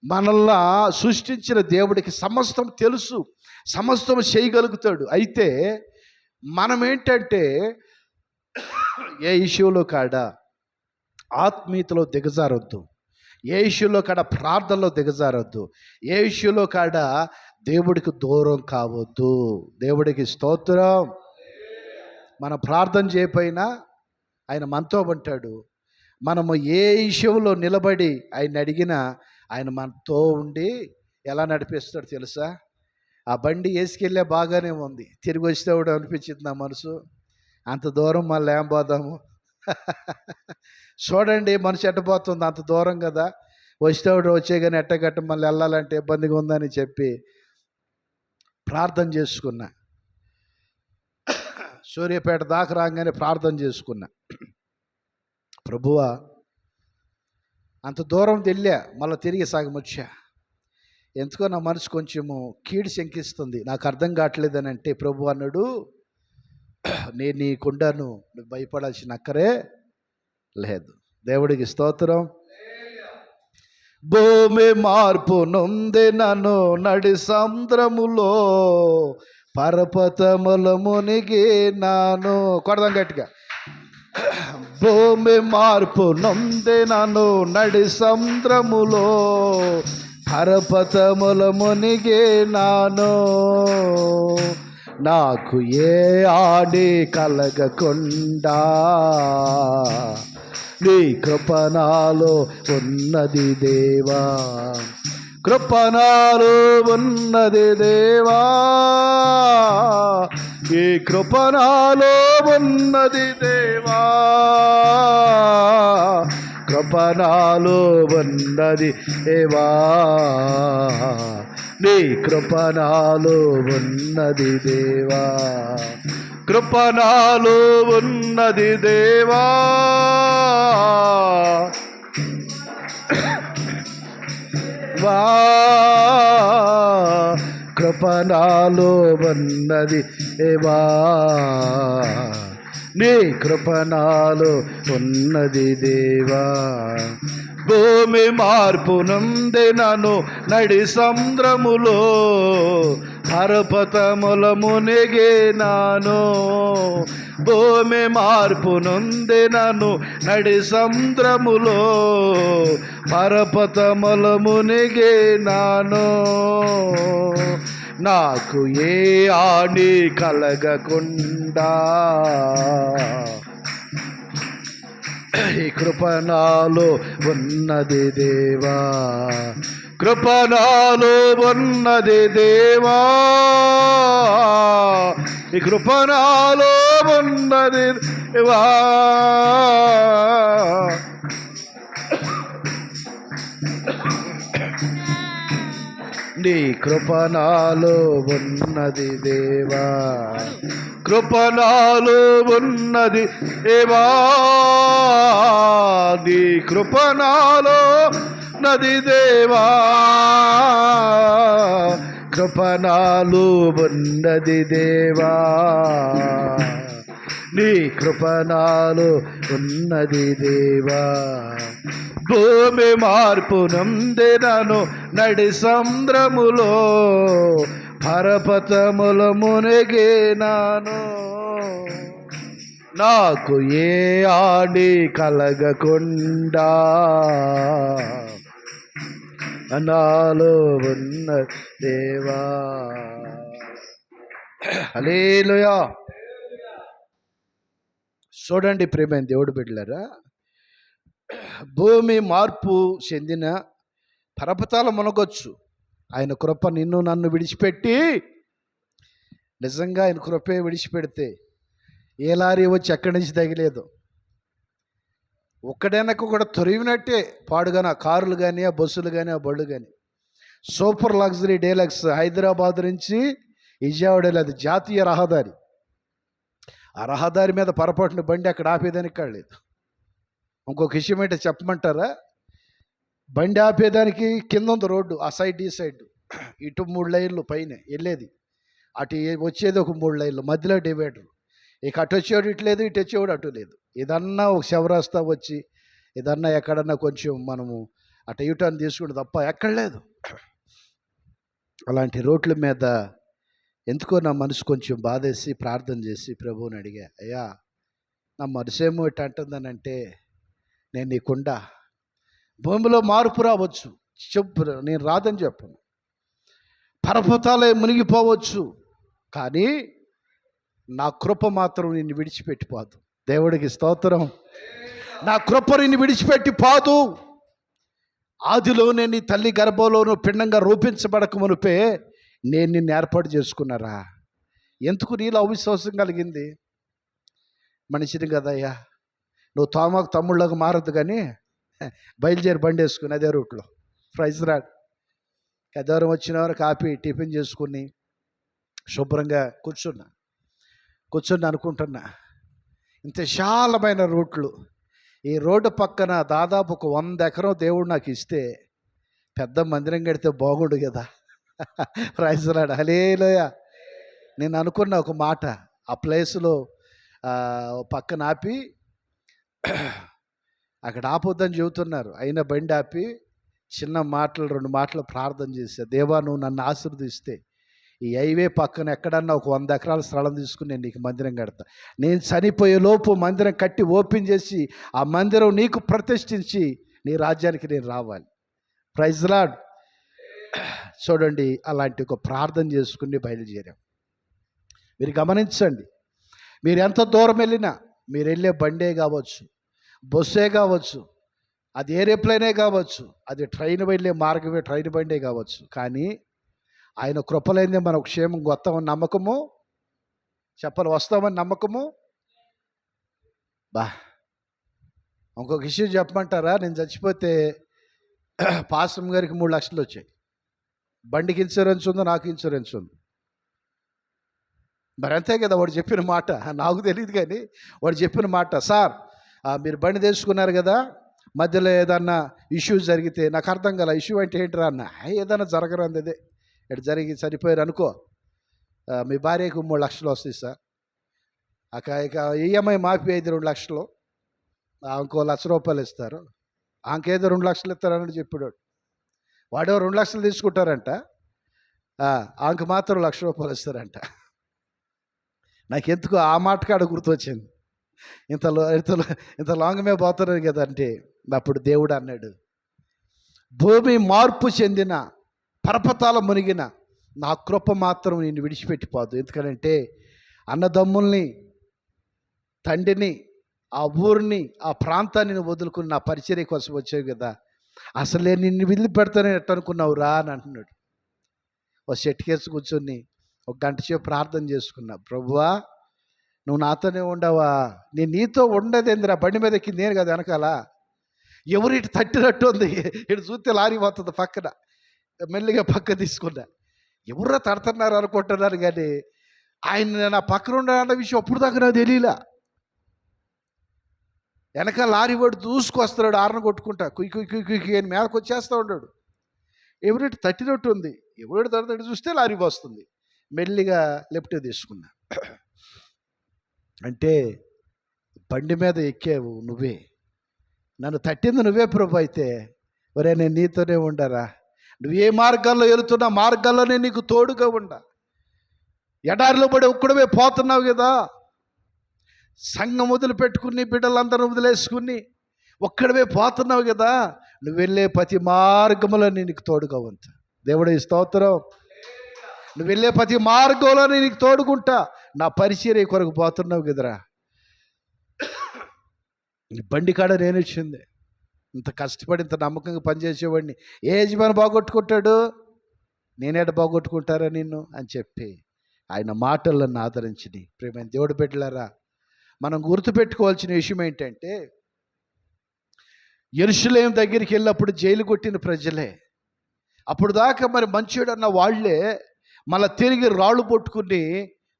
మనల్ని సృష్టించిన దేవుడికి సమస్తం తెలుసు, సమస్తం చేయగలుగుతాడు. అయితే మనం ఏంటంటే ఏ ఇష్యూలో కాడ ఆత్మీయతలో దిగజారొద్దు, ఏ ఇష్యూలో కాడ ప్రార్థనలో దిగజారొద్దు, ఏ ఇష్యూలో కాడ దేవుడికి దూరం కావద్దు. దేవుడికి స్తోత్రం. మనం ప్రార్థన చేయకపోయినా ఆయన మనతో ఉంటాడు. మనము ఏ విషయంలో నిలబడి ఆయన అడిగినా ఆయన మనతో ఉండి ఎలా నడిపిస్తాడు తెలుసా? ఆ బండి వేసుకెళ్ళే బాగానే ఉంది, తిరిగి వస్తే కూడా అనిపించింది నా మనసు, అంత దూరం మళ్ళీ ఏం పోదాము. చూడండి మనసు ఎట్టపోతుంది, అంత దూరం కదా, వచ్చేవాడు వచ్చే కానీ ఎట్టగట్ట మళ్ళీ వెళ్ళాలంటే ఇబ్బందిగా ఉందని చెప్పి ప్రార్థన చేసుకున్నా. సూర్యాపేట దాకా రాగానే ప్రార్థన చేసుకున్నా, ప్రభువా అంత దూరం వెళ్ళా, మళ్ళీ తిరిగి సగం వచ్చా, ఎందుకో నా మనసు కొంచెము కీడు శంకిస్తుంది, నాకు అర్థం కావట్లేదని అంటే ప్రభు అన్నాడు, నేను నీకుండాను, నువ్వు భయపడాల్సిన అక్కరే లేదు. దేవుడికి స్తోత్రం. భూమి మార్పు నొందెనను నడి సముద్రములో, పర్వతముల మునిగి నాను. కొడదాం గట్టిగా. భూమి మార్పు నొందెనను నడి సముద్రములో, పర్వతముల మునిగి నాను. నాకు ఏ ఆడి కలగకుండా నీ కృపణాలో ఉన్నది దేవా, కృపణాలో ఉన్నది దేవా, ఈ కృపణాలో ఉన్నది దేవా, కృపణాలో ఉన్నది దేవా, నీ కృపణాలో ఉన్నది దేవా, కృపణాలో ఉన్నది దేవా, కృపణాలో ఉన్నది దేవా, నీ కృపణాలో ఉన్నది దేవా. భూమి మార్పు నొందెనను నడి సముద్రములో, పర్వతముల మునిగి నాను. భూమి మార్పు నొందెనను నడి సముద్రములో, పర్వతముల మునిగి నాను. నాకు ఏ హాని కలగకుండా ఈ కృపణాలో ఉన్నది దేవా, కృపణాలో ఉన్నది దేవా, ఈ కృపణాలో ఉన్నది దేవా, నీ కృపణాలో ఉన్నది దేవా, కృపణాలో ఉన్నది దేవా, నీ కృపణాలో ఉన్నది దేవా, కృపణాలో ఉన్నది దేవా, నీ కృపణాలో ఉన్నది దేవా. భూమి మార్పు నొందెనను నడి సముద్రములో, పర్వతముల మునిగి నాను. నాకు ఏ హాని కలగకుండా నాలో ఉన్న దేవా. హల్లెలూయా. చూడండి ప్రియమైన దేవుడు బిడ్డలారా, భూమి మార్పు చెందిన పర్వతాలు మునగొచ్చు, ఆయన కృప నిన్ను నన్ను విడిచిపెట్టి, నిజంగా ఆయన కృపే విడిచిపెడితే ఏ లారీ వచ్చి ఎక్కడి నుంచి తగిలేదు, ఒక్కడైనాక కూడా తొరిగినట్టే పాడుగాన కారులు కానీ, ఆ బస్సులు కానీ, ఆ బళ్ళు కానీ. సూపర్ లగ్జరీ డీలక్స్ హైదరాబాద్ నుంచి విజయవాడ, అది జాతీయ రహదారి, ఆ రహదారి మీద పొరపాటున బండి అక్కడ ఆపేదానికి కాలేదు. ఇంకొక విషయం ఏంటో చెప్పమంటారా? బండి ఆపేదానికి కింద ఉంది రోడ్డు, ఆ సైడ్ ఈ సైడ్, ఇటు 3 లైన్లు పైన వెళ్ళేది, అటు వచ్చేది ఒక 3 లైన్లు, మధ్యలో డివైడర్. ఇక అటు వచ్చేవాడు ఇటు లేదు, ఇటు వచ్చేవాడు అటు లేదు. ఏదన్నా ఒక శవరాస్తా వచ్చి ఏదన్నా ఎక్కడన్నా కొంచెం మనము అటు యూటర్న్ తీసుకుంటే తప్ప ఎక్కడ లేదు. అలాంటి రోడ్ల మీద ఎందుకో నా మనసు కొంచెం బాధేసి ప్రార్థన చేసి ప్రభువుని అడిగా, అయ్యా నా మనసేమో ఇటు అంటుందనంటే నేను నీకుండా భూమిలో మార్పు రావచ్చు, చెప్పు, నేను రాదని చెప్పను, పర్వతాలే మునిగిపోవచ్చు, కానీ నా కృప మాత్రం నిన్ను విడిచిపెట్టిపోదు. దేవుడికి స్తోత్రం. నా కృప నిన్ను విడిచిపెట్టి పోదు. ఆదిలోనే నీ తల్లి గర్భంలోనూ పిండంగా రూపించబడక మునిపే నేను నిన్ను ఏర్పాటు చేసుకున్నారా. ఎందుకు నీలో అవిశ్వాసం కలిగింది? మనిషిని కదయ్యా, నువ్వు తోమకు తమ్ముళ్ళకు మారద్దు, కానీ బయలుదేరి బండి వేసుకుని అదే రూట్లో ప్రైజ్ రాడ్ కదవరం వచ్చిన వారు కాపీ టిఫిన్ చేసుకుని శుభ్రంగా కూర్చుని అనుకుంటున్నా, ఇంత విశాలమైన రూట్లు, ఈ రోడ్డు పక్కన దాదాపు ఒక 100 ఎకరం దేవుడు నాకు ఇస్తే పెద్ద మందిరం కడితే బాగుండు కదా. ప్రైజ్ రాడ్ హల్లెలూయా. నేను అనుకున్న ఒక మాట, ఆ ప్లేస్లో పక్కన ఆపి, అక్కడ ఆపొద్దని చెబుతున్నారు, అయినా బండి ఆపి చిన్న మాటలు 2 మాటలు ప్రార్థన చేశా. దేవా నువ్వు నన్ను ఆశీర్వదిస్తే ఈ హైవే పక్కన ఎక్కడన్నా ఒక 100 ఎకరాల స్థలం తీసుకుని నేను నీకు మందిరం కడతా. నేను చనిపోయే లోపు మందిరం కట్టి ఓపెన్ చేసి ఆ మందిరం నీకు ప్రతిష్ఠించి నీ రాజ్యానికి నేను రావాలి. Praise Lord. చూడండి, అలాంటి ఒక ప్రార్థన చేసుకుని బయలుదేరాం. మీరు గమనించండి, మీరు ఎంత దూరం వెళ్ళినా, మీరు వెళ్ళే బండే కావచ్చు, బస్సే కావచ్చు, అది ఏరోప్లేనే కావచ్చు, అది ట్రైన్ వెళ్ళే మార్గమే ట్రైన్ బండే కావచ్చు, కానీ ఆయన కృపలేందే మనకు క్షేమం వస్తామని నమ్మకము, చెప్పలు వస్తామని నమ్మకము. ఇంకొక విషయం చెప్పమంటారా? నేను చచ్చిపోతే పాస్టర్ గారికి 3 లక్షలు వచ్చాయి. బండికి ఇన్సూరెన్స్ ఉంది, నాకు ఇన్సూరెన్స్ ఉంది. మరి అంతే కదా వాడు చెప్పిన మాట. నాకు తెలియదు కానీ వాడు చెప్పిన మాట, సార్ మీరు బండి తెచ్చుకున్నారు కదా, మధ్యలో ఏదన్నా ఇష్యూ జరిగితే, నాకు అర్థం కదా ఇష్యూ అంటే ఏంటరా అన్న, ఏదైనా జరగరంది, అదే ఇటు జరిగి చనిపోయారు అనుకో, మీ భార్యకు 3 లక్షలు వస్తాయి సార్, ఇక ఈఎంఐ మాఫీ అయితే 2 లక్షలు, ఇంకో ₹1,00,000 ఇస్తారు, ఆంకేదో 2 లక్షలు ఇస్తారని చెప్పాడు. వాడేవో 2 లక్షలు తీసుకుంటారంట, ఆంకు మాత్రం ₹1,00,000 ఇస్తారంట. నాకు ఎందుకు ఆ మాట కాడ గుర్తొచ్చింది. ఇంత లాంగమే పోతున్నారు కదా అంటే, అప్పుడు దేవుడు అన్నాడు, భూమి మార్పు చెందిన, పర్వతాల మునిగిన నా కృప మాత్రం నేను విడిచిపెట్టిపోదు. ఎందుకంటే అన్నదమ్ముల్ని, తండ్రిని, ఆ ఊరిని, ఆ ప్రాంతాన్ని వదులుకుని నా పరిచర్య కోసం వచ్చావు కదా, అసలే నిన్ను వదిలిపెడతానని ఎట్ట అనుకున్నావురా అని అంటున్నాడు. ఒక చెట్టు కేసు కూర్చొని 1 గంట సేపు ప్రార్థన చేసుకున్నా, ప్రభువా నువ్వు నాతోనే ఉండవా, నేను నీతో ఉండదేందిరా, బండి మీద ఎక్కింది నేను కదా వెనకాల, ఎవరు ఇటు తట్టినట్టు ఉంది, ఇటు చూస్తే లారీ పోతుంది పక్కన, మెల్లిగా పక్క తీసుకున్నా, ఎవరో తడుతున్నారు అనుకుంటున్నారు, కానీ ఆయన నా పక్కన ఉండాలన్న విషయం అప్పుడు దాకా నాకు తెలియలా. వెనక లారీ వాడు దూసుకొస్తున్నాడు, ఆరణ కొట్టుకుంటా, కుయ్ కుయ్ కుయ్ కుయ్ అని మేరకు వచ్చేస్తూ ఉన్నాడు. ఎవరిటి తట్టినట్టు ఉంది, ఎవరి తడుతట్టు చూస్తే లారీ వస్తుంది, మెల్లిగా లెఫ్ట్ తీసుకున్నా. అంటే బండి మీద ఎక్కావు నువ్వే, నన్ను తట్టింది నువ్వే ప్రభు అయితే, ఒరే నేను నీతోనే ఉండరా, నువ్వు ఏ మార్గాల్లో వెళుతున్నా మార్గాల్లోనే నీకు తోడుగా ఉండ. ఎడారిలో పడి ఒక్కడవే పోతున్నావు కదా, సంఘం వదిలిపెట్టుకుని బిడ్డలందరూ వదిలేసుకుని ఒక్కడవే పోతున్నావు కదా, నువ్వు వెళ్ళే ప్రతి మార్గంలో నీకు తోడుగా ఉంటా. దేవుడి స్తోత్రం. నువ్వు వెళ్ళే ప్రతి మార్గంలో నీకు తోడుకుంటా, నా పరిచర్య కొరకు పోతున్నావు కదరా. బండి కాడ నేను వచ్చింది, ఇంత కష్టపడి ఇంత నమ్మకంగా పనిచేసేవాడిని ఏ యజమాని బాగొట్టుకుంటాడు, నేనేట బాగొట్టుకుంటారా నిన్ను అని చెప్పి ఆయన మాటలను ఆదరించింది. ప్రియమైన దేవుడి బిడ్డలారా, మనం గుర్తుపెట్టుకోవాల్సిన విషయం ఏంటంటే, యెరూషలేము దగ్గరికి వెళ్ళినప్పుడు జైలు కొట్టిన ప్రజలే, అప్పుడు దాకా మరి మంచివాడు అన్న వాళ్ళే మళ్ళీ తిరిగి రాళ్ళు పట్టుకుని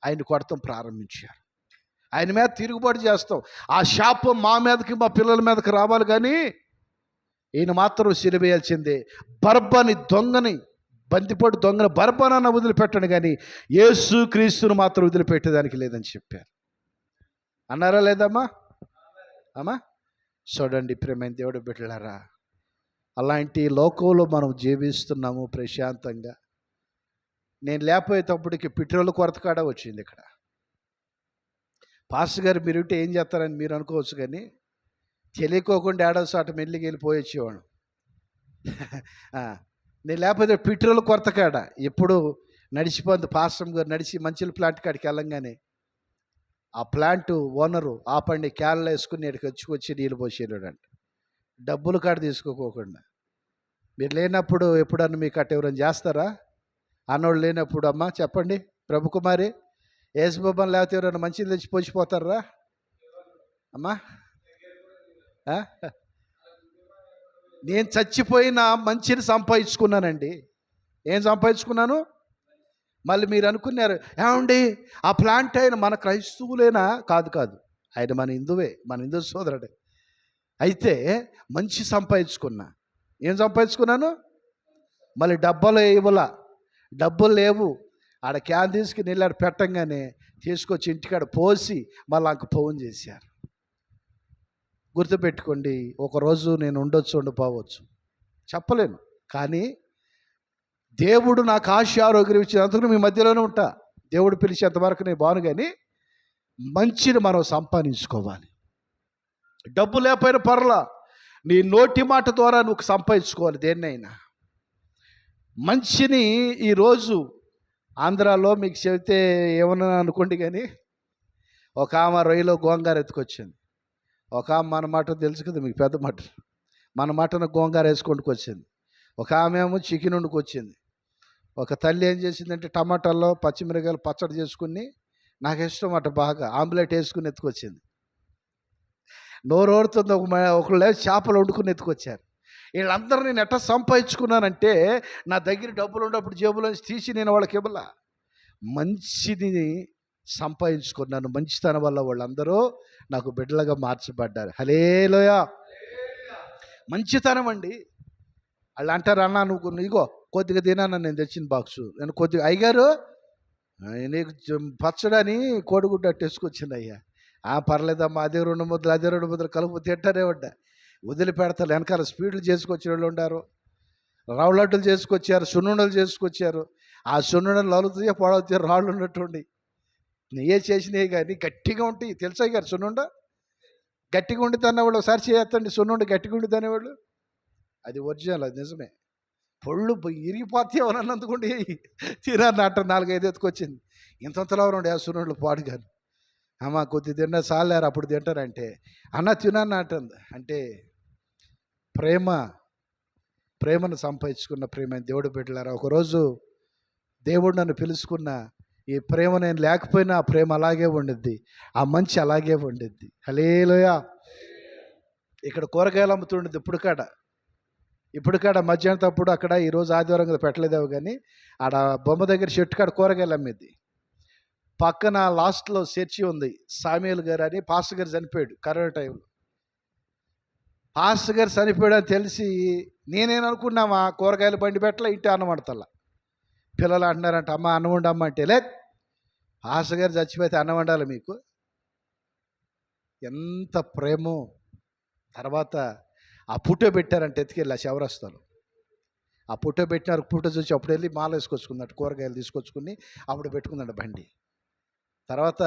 ఆయన కొడతాం ప్రారంభించారు. ఆయన మీద తిరుగుబాటు చేస్తాం. ఆ శాపం మా మీదకి మా పిల్లల మీదకి రావాలి, కానీ ఈయన మాత్రం సిలువేయాల్సిందే. బర్బని దొంగని, బందిపోటు దొంగని బర్బనన్న వదిలిపెట్టండి, కానీ యేసు క్రీస్తును మాత్రం వదిలిపెట్టేదానికి లేదని చెప్పారు. అన్నారా లేదమ్మా? అమ్మా చూడండి ప్రేమైన దేవుడు బిడ్డలారా, అలాంటి లోకంలో మనం జీవిస్తున్నాము ప్రశాంతంగా. నేను లేకపోయేటప్పటికి పెట్రోల్ కొరత కాడ వచ్చింది ఇక్కడ. పాస్టర్ గారు మీరు ఉంటే ఏం చేస్తారని మీరు అనుకోవచ్చు, కానీ తెలియకోకుండా ఏడోసాట మెల్లికి వెళ్ళిపోయొచ్చేవాడు. నేను లేకపోతే పెట్రోల్ కొరత కాడ ఎప్పుడు నడిచిపోద్ది. పాస్టర్ గారు నడిచి మంచిల ప్లాంట్ కాడికి వెళ్ళంగానే ఆ ప్లాంట్ ఓనరు ఆపండి, క్యాన్లు వేసుకుని ఇక్కడికి వచ్చి నీళ్ళు పోసేయడంట, డబ్బులు కాడ తీసుకోకోకుండా. మీరు లేనప్పుడు ఎప్పుడన్నా మీకు అట్ట ఎవరైనా చేస్తారా? అన్నోళ్ళు లేనప్పుడు అమ్మ చెప్పండి ప్రభుకుమారి, ఏసుబొబ్బని లేకపోతే ఎవరైనా మంచిది తెచ్చి పోసిపోతారా అమ్మా? నేను చచ్చిపోయిన మంచిని సంపాదించుకున్నానండి. ఏం సంపాదించుకున్నాను? మళ్ళీ మీరు అనుకున్నారు ఏమండి ఆ ప్లాంట్ ఆయన మన క్రైస్తవులేనా? కాదు కాదు, ఆయన మన హిందువే, మన హిందూ సోదరుడే. అయితే మంచి సంపాదించుకున్నా. ఏం సంపాదించుకున్నాను? మళ్ళీ డబ్బులు ఇవ్వాల, డబ్బులు లేవు. ఆడ క్యాన్ తీసుకుని వెళ్ళాడు, పెట్టంగానే తీసుకొచ్చి ఇంటికాడ పోసి మళ్ళీ నాకు ఫోన్ చేశారు. గుర్తుపెట్టుకోండి, ఒకరోజు నేను ఉండొచ్చు ఉండిపోవచ్చు, చెప్పలేను, కానీ దేవుడు నాకు ఆరోగ్యం ఇచ్చినందుకు మీ మధ్యలోనే ఉంటా. దేవుడు పిలిచేంతవరకు నేను బాను, కానీ మంచిని మనం సంపాదించుకోవాలి. డబ్బు లేకపోయినా పర్లా, నీ నోటి మాట ద్వారా నువ్వు సంపాదించుకోవాలి దేన్నైనా. మంచిని ఈరోజు ఆంధ్రాలో మీకు చెబితే ఏమన్నా అనుకోండి, కానీ ఒక ఆమె రొయ్యలో గోంగార ఎత్తుకొచ్చింది. ఒక ఆమె మన మాట తెలుసు కదా మీకు, పెద్ద మాట, మన మటను గోంగార వేసుకుంటుకు వచ్చింది. ఒక ఆమె ఏమో చికెన్ వండుకొచ్చింది. ఒక తల్లి ఏం చేసిందంటే టమాటాల్లో పచ్చిమిరకాయలు పచ్చడి చేసుకుని, నాకు ఇష్టం అట బాగా, ఆమ్లెట్ వేసుకుని ఎత్తుకొచ్చింది. నోరుడుతుంది. ఒకళ్ళు చేపలు వండుకుని ఎత్తుకొచ్చారు. వీళ్ళందరూ నేను ఎట్లా సంపాదించుకున్నానంటే, నా దగ్గర డబ్బులు ఉన్నప్పుడు జేబులోంచి తీసి నేను వాళ్ళకి ఇవ్వాల. మంచిని సంపాదించుకున్నాను. మంచితనం వల్ల వాళ్ళందరూ నాకు బిడ్డలుగా మార్చబడ్డారు. హల్లెలూయా. మంచితనం అండి. వాళ్ళు అంటారు, అన్నా నువ్వు ఇగో కొద్దిగా తినాను, నేను తెచ్చిన బాక్సు, నేను కొద్దిగా అయ్యగారు నీకు పచ్చడని కోడిగుడ్డ అట్టేసుకొచ్చింది. అయ్యా పర్లేదమ్మా, అదే 2 ముద్దలు అదే 2 ముద్దలు కలుపు తింటారే వడ్డ, వదిలిపెడతారు. వెనకాల స్పీడ్లు చేసుకొచ్చిన వాళ్ళు ఉండారు, రవ్వలడ్డులు చేసుకొచ్చారు, సున్నుండలు చేసుకొచ్చారు. ఆ సున్నుండలు నలుగుతాయో పొడవుతాయో రాళ్ళు ఉన్నట్టుండి నెయ్యే చేసినాయి, కానీ గట్టిగా ఉంటాయి. తెలుసా గారు సున్నుండ గట్టిగా ఉండి తన్నవాళ్ళు ఒకసారి చేయొద్దండి. సున్నుండ గట్టిగా ఉండి తనేవాళ్ళు, అది ఒరిజినల్, అది నిజమే. పొళ్ళు ఇరిగిపోతే ఎవరన్నందుకుండి తినారు అట్ట 4-5 ఎత్తుకొచ్చింది. ఇంతంతలో ఉండే ఆ సున్నుండలు పాడు కానీ, అమ్మ కొద్ది తిన్నా సాలేరు అప్పుడు తింటారంటే, అన్న తినన్న అంటుంది. అంటే ప్రేమను సంపాదించుకున్న ప్రేమ దేవుడు బిడ్డలారా. ఒకరోజు దేవుడు నన్ను పిలుచుకున్న, ఈ ప్రేమ నేను లేకపోయినా ఆ ప్రేమ అలాగే ఉండిద్ది, ఆ మంచి అలాగే ఉండిద్ది. హల్లెలూయా. ఇక్కడ కూరగాయలు అమ్ముతుండేది ఇప్పుడు కాడ మధ్యాహ్నం తప్పుడు అక్కడ, ఈరోజు ఆదివారం కదా పెట్టలేదేమో, కానీ ఆడ బొమ్మ దగ్గర చెట్టు కాడ కూరగాయలు అమ్మేది. పక్కన లాస్ట్లో చర్చి ఉంది. సామ్యూయల్ గారు అని పాస్టర్ గారు చనిపోయాడు కరోనా టైంలో. పాస్టర్ గారు చనిపోయాడు అని తెలిసి నేనేమనుకున్నామా, కూరగాయలు బండి పెట్టలే, ఇంటి అన్నం వండతల్లా. పిల్లలు అంటున్నారంట, అమ్మ అన్నం వండమ్మ అంటే, లేదు పాస్టర్ గారు చచ్చిపోతే అన్నం వండాలి మీకు. ఎంత ప్రేమో. తర్వాత ఆ పుట్టో పెట్టారంటే ఎత్తుకెళ్ళి ఆ శవరస్తాలు, ఆ పుట్టో పెట్టినారు. పుట్టో చూసి అప్పుడు వెళ్ళి మాల వేసుకొచ్చుకుందట, కూరగాయలు తీసుకొచ్చుకుని అప్పుడు పెట్టుకుందంట బండి. తర్వాత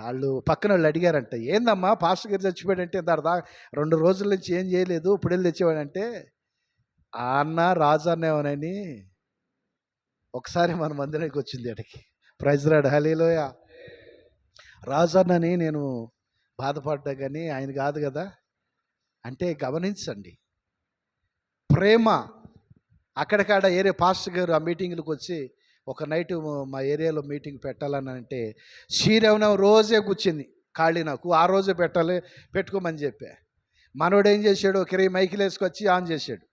వాళ్ళు పక్కన వాళ్ళు అడిగారంట, ఏందమ్మా పాస్టర్ గారు చచ్చిపోయాడంటే, దాదా 2 రోజుల నుంచి ఏం చేయలేదు, ఇప్పుడు వెళ్ళి తెచ్చేవాడంటే, ఆ అన్న రాజు అన్నేమోనని ఒకసారి మన మందిరానికి వచ్చింది అడిగి. Praise lord. హల్లెలూయా. రాజు అన్నని నేను బాధపడ్డా, కానీ ఆయన కాదు కదా అంటే. గమనించండి ప్రేమ. అక్కడికాడ ఏరియా పాస్టర్ గారు ఆ మీటింగ్లకు వచ్చి ఒక నైట్ మా ఏరియాలో మీటింగ్ పెట్టాలని అంటే, శ్రీరవణం రోజే కూర్చింది ఖాళీ, నాకు ఆ రోజే పెట్టుకోమని చెప్పా. మనోడు ఏం చేశాడు, ఒక మైకిల్ వేసుకొచ్చి ఆన్ చేశాడు.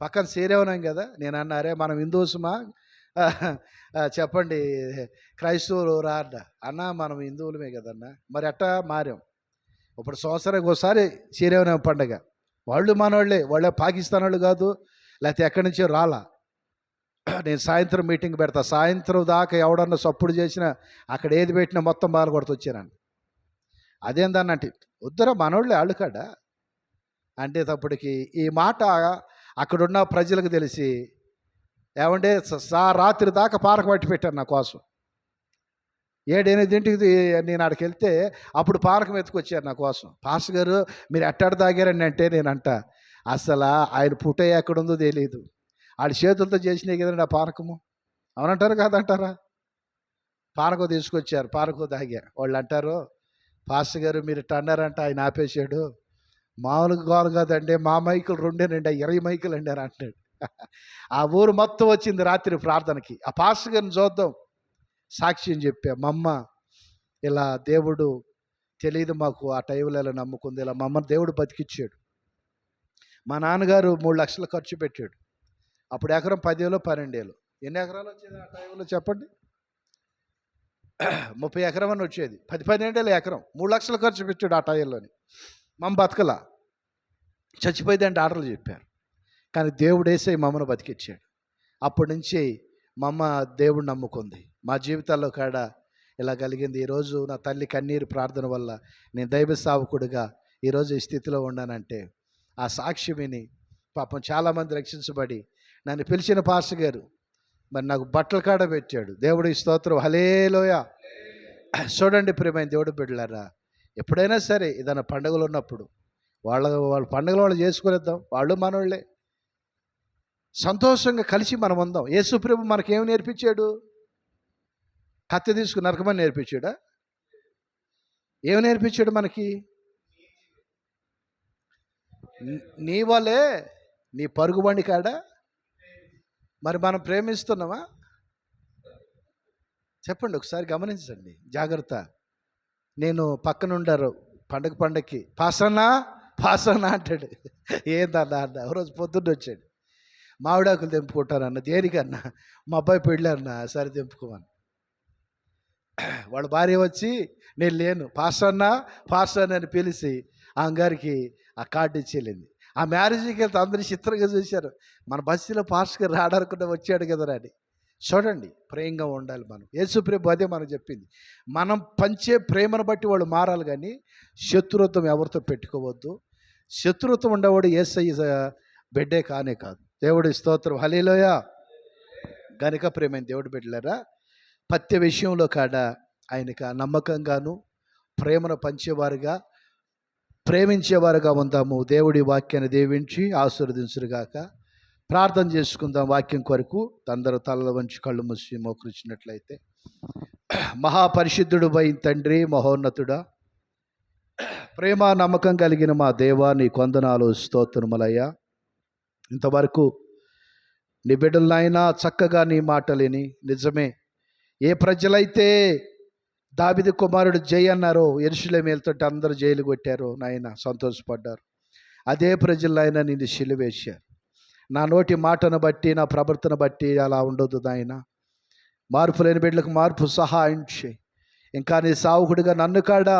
పక్కన శ్రీరవణం కదా. నేను అన్నారే మనం హిందూసుమా చెప్పండి, క్రైస్తవులు రా అన్న. అన్న మనం హిందువులమే కదన్నా, మరి అట్టా మారాం. ఇప్పుడు సంవత్సరానికి ఒకసారి శ్రీరామనవమి పండగ. వాళ్ళు మనోళ్ళే, వాళ్ళే పాకిస్తాన్ వాళ్ళు కాదు, లేకపోతే ఎక్కడి నుంచో రాలా. నేను సాయంత్రం మీటింగ్ పెడతా, సాయంత్రం దాకా ఎవడన్నా సప్పుడు చేసినా అక్కడ ఏది పెట్టినా మొత్తం బాగా కొడుతూ వచ్చానండి. అదేందన్నంటే వద్దురా మనోళ్ళే వాళ్ళు కాడ అంటే తప్పటికి ఈ మాట అక్కడున్న ప్రజలకు తెలిసి ఏమంటే రాత్రి దాకా పారకు పట్టి పెట్టారు నా కోసం. 7-8 నేను ఆడికి వెళ్తే అప్పుడు పానకం ఎత్తుకొచ్చారు నా కోసం. పాస్టర్ గారు మీరు ఎట్టాడు తాగారని అంటే నేనంట అసలు ఆయన పుట్ట ఎక్కడుందో తెలియదు, ఆడి చేతులతో చేసినాయి కదండి ఆ పానకము. అవునంటారు కాదంటారా? పానకం తీసుకొచ్చారు, పానకం తాగా. వాళ్ళు అంటారు పాస్టర్ గారు మీరు ఇట్ట అన్నారంట, ఆయన ఆపేశాడు. మామూలుగా కాదు కదండి, మా మైకులు 20 మైకులు అండి అని అంటాడు. ఆ ఊరు మొత్తం వచ్చింది రాత్రి ప్రార్థనకి. ఆ పాస్టర్ గారిని చూద్దాం సాక్ష్యం చెప్పా. మా అమ్మ ఇలా దేవుడు తెలియదు మాకు ఆ టైంలో ఇలా నమ్ముకుంది, ఇలా మా అమ్మని దేవుడు బతికిచ్చాడు. మా నాన్నగారు 3 లక్షలు ఖర్చు పెట్టాడు. అప్పుడు ఎకరం 10 12 ఎన్ని ఎకరాలు వచ్చేది ఆ టైంలో చెప్పండి? 30 ఎకరం అని వచ్చేది. 10-12 ఎకరం 3 లక్షలు ఖర్చు పెట్టాడు ఆ టైంలోని. మా అమ్మ బతకలా, చచ్చిపోయిందంటే ఆర్డర్లు చెప్పారు. కానీ దేవుడు వేసే మా అమ్మను బతికిచ్చాడు. అప్పటి నుంచి మా అమ్మ దేవుడు నమ్ముకుంది. మా జీవితాల్లో కాడ ఇలా కలిగింది. ఈరోజు నా తల్లి కన్నీరు ప్రార్థన వల్ల నేను దైవ సేవకుడిగా ఈరోజు ఈ స్థితిలో ఉన్నానంటే ఆ సాక్షి విని పాపం చాలామంది రక్షించబడి నన్ను పిలిచిన పాస్టర్ గారు మరి నాకు బట్టల కాడ పెట్టాడు. దేవుడు ఈ స్తోత్రం, హల్లెలూయా. చూడండి ప్రియమైన దేవుడు బిడ్డలారా, ఎప్పుడైనా సరే ఏదైనా పండుగలు ఉన్నప్పుడు వాళ్ళ పండుగలు వాళ్ళు చేసుకునేద్దాం, వాళ్ళు మనోళ్ళే. సంతోషంగా కలిసి మనం ఉందాం. యేసు ప్రభు మనకేమి నేర్పించాడు? కత్తి తీసుకుని నరకమని నేర్పించాడా? ఏమి నేర్పించాడు మనకి? నీ వలే నీ పరుగుబండి కాడ మరి మనం ప్రేమిస్తున్నామా? చెప్పండి ఒకసారి గమనించండి జాగ్రత్త. నేను పక్కనుండారు పండగకి పాసన్నా అంటాడు. ఏందన్నా అన్న రోజు పొద్దున్న వచ్చాడు, మామిడాకులు తెంపుకుంటానన్న. దేనికన్నా? మా అబ్బాయి పెళ్ళారన్నా, సరే తెంపుకోమని. వాళ్ళ భార్య వచ్చి నేను లేను పాస్టర్ అని పిలిచి ఆ గారికి ఆ కార్డు ఇచ్చేళ్ళింది. ఆ మ్యారేజ్కి వెళ్తే అందరూ చిత్రంగా చూశారు. మన బస్సులో పాస్టర్ గారు రాడనుకుంటే వచ్చాడు కదరా అని. చూడండి, ప్రేమగా ఉండాలి మనం. యేసుప్రభు అదే మనం చెప్పింది. మనం పంచే ప్రేమను బట్టి వాళ్ళు మారాలి, కానీ శత్రుత్వం ఎవరితో పెట్టుకోవద్దు. శత్రుత్వం ఉండేవాడు యేసయ్య బిడ్డే కానే కాదు. దేవుడి స్తోత్రం, హల్లెలూయా. గనుక ప్రేమైన దేవుడు బిడ్డలారా, ప్రతి విషయంలో కాడ ఆయనకు నమ్మకంగాను ప్రేమను పంచేవారుగా ప్రేమించేవారుగా ఉందాము. దేవుడి వాక్యాన్ని దీవించి ఆశీర్వదించుగాక. ప్రార్థన చేసుకుందాం వాక్యం కొరకు. అందరూ తలలు వంచి కళ్ళు మూసి మోకరించినట్లయితే. మహాపరిశుద్ధుడు అయిన తండ్రి, మహోన్నతుడా, ప్రేమ నమ్మకం కలిగిన మా దేవా, నీ వందనాలు స్తోత్రములయ్యా. ఇంతవరకు నీ బిడ్డలనైనా చక్కగా నీ మాటలేని నిజమే, ఏ ప్రజలైతే దావీదు కుమారుడు జై అన్నారో, యెరూషలేము వెళ్తుంటే అందరూ జైలు కొట్టారు నాయన, సంతోషపడ్డారు. అదే ప్రజలైనా నిన్ను సిలువేశారు. నా నోటి మాటను బట్టి, నా ప్రవర్తన బట్టి అలా ఉండొద్దు నాయన. మార్పు లేని బిడ్డలకు మార్పు సహాయం చేయి. ఇంకా నీ సావుకుడిగా నన్ను కాడా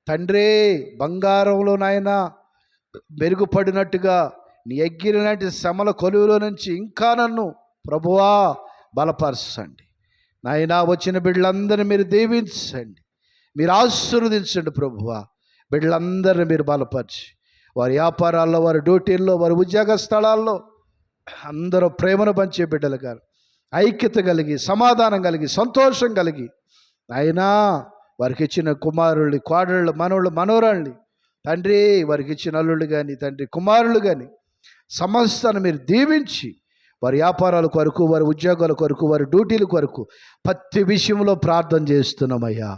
తండ్రి బంగారంలో నాయన మెరుగుపడినట్టుగా నీ ఎగ్గిరి లాంటి శ్రమల కొలువులో నుంచి ఇంకా నన్ను ప్రభువా బలపరచండి నాయనా. వచ్చిన బిడ్డలందరినీ మీరు దీవించండి, మీరు ఆశీర్వదించండి ప్రభువా. బిడ్డలందరినీ మీరు బలపరిచి వారి వ్యాపారాల్లో, వారి డ్యూటీల్లో, వారి ఉద్యోగ స్థలాల్లో అందరూ ప్రేమను పంచే బిడ్డలుగా ఐక్యత కలిగి, సమాధానం కలిగి, సంతోషం కలిగి నాయనా వారికి ఇచ్చిన కుమారుళ్ళు, కోడళ్ళు, మనోళ్ళు, మనోరాళ్ళని తండ్రి వారికి ఇచ్చిన అల్లుళ్ళు కానీ తండ్రి కుమారులు కానీ సమస్తాన్ని మీరు దీవించి వారి వ్యాపారాల కొరకు, వారి ఉద్యోగాల కొరకు, వారి డ్యూటీల కొరకు ప్రతి విషయంలో ప్రార్థన చేస్తున్నామయ్యా.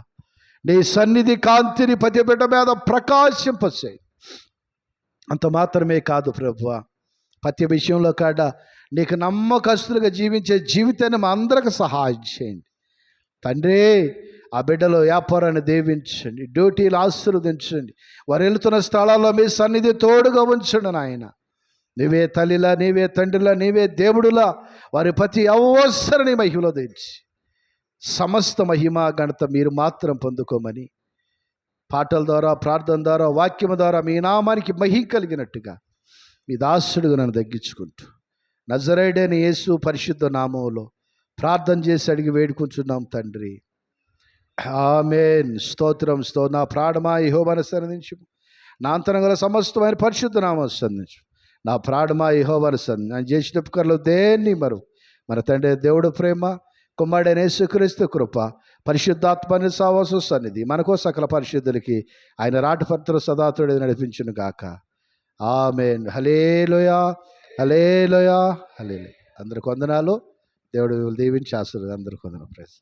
నీ సన్నిధి కాంతిని ప్రతి బిడ్డ మీద ప్రకాశింపచేయి. అంత మాత్రమే కాదు ప్రభువా, ప్రతి విషయంలో కాడ నీకు నమ్మకస్తులుగా జీవించే జీవితాన్ని మా అందరికి సహాయం చేయండి తండ్రి. ఆ బిడ్డలో వ్యాపారాన్ని దీవించండి, డ్యూటీలు ఆశీర్వదించండి, వారు వెళుతున్న స్థలాల్లో మీ సన్నిధి తోడుగా ఉంచండి నాయన. నీవే తల్లిలా, నీవే తండ్రిలా, నీవే దేవుడులా వారి ప్రతి అవసరాన్ని మహిమలో దించి సమస్త మహిమ ఘనత మీరు మాత్రం పొందుకోమని పాటల ద్వారా, ప్రార్థన ద్వారా, వాక్యము ద్వారా మీ నామానికి మహిమ కలిగినట్టుగా మీ దాసుడుగా నన్ను తగ్గించుకుంటూ నజరేయుడైన యేసు పరిశుద్ధ నామములో ప్రార్థన చేసి అడిగి వేడుకుంటున్నాం తండ్రి. ఆమేన్. స్తోత్రం. నా ప్రాణమా యెహోవాను సన్నిధించు, నా అంతరంగల సమస్తమైన పరిశుద్ధ నామమును సన్నిధించు. నా ప్రాణమా యెహోవాను సన్నిధించు. ఆయన చేసిన ఉపకారాలు దేన్ని మన తండ్రి దేవుడు ప్రేమ, కుమారుడైన యేసుక్రీస్తు కృప, పరిశుద్ధాత్మని సావాసం సన్నిధి మనకో సకల పరిశుద్ధులకి ఆయన రాటపత్ర సదాతుడి నడిపించును గాక. ఆమేన్. హల్లెలూయా, హల్లెలూయా, హల్లెలూయా. అందరికి వందనాలు. దేవుడు దీవించి ఆశీర్వాదాలు. అందరికి వందనాలు. ప్రైజ్.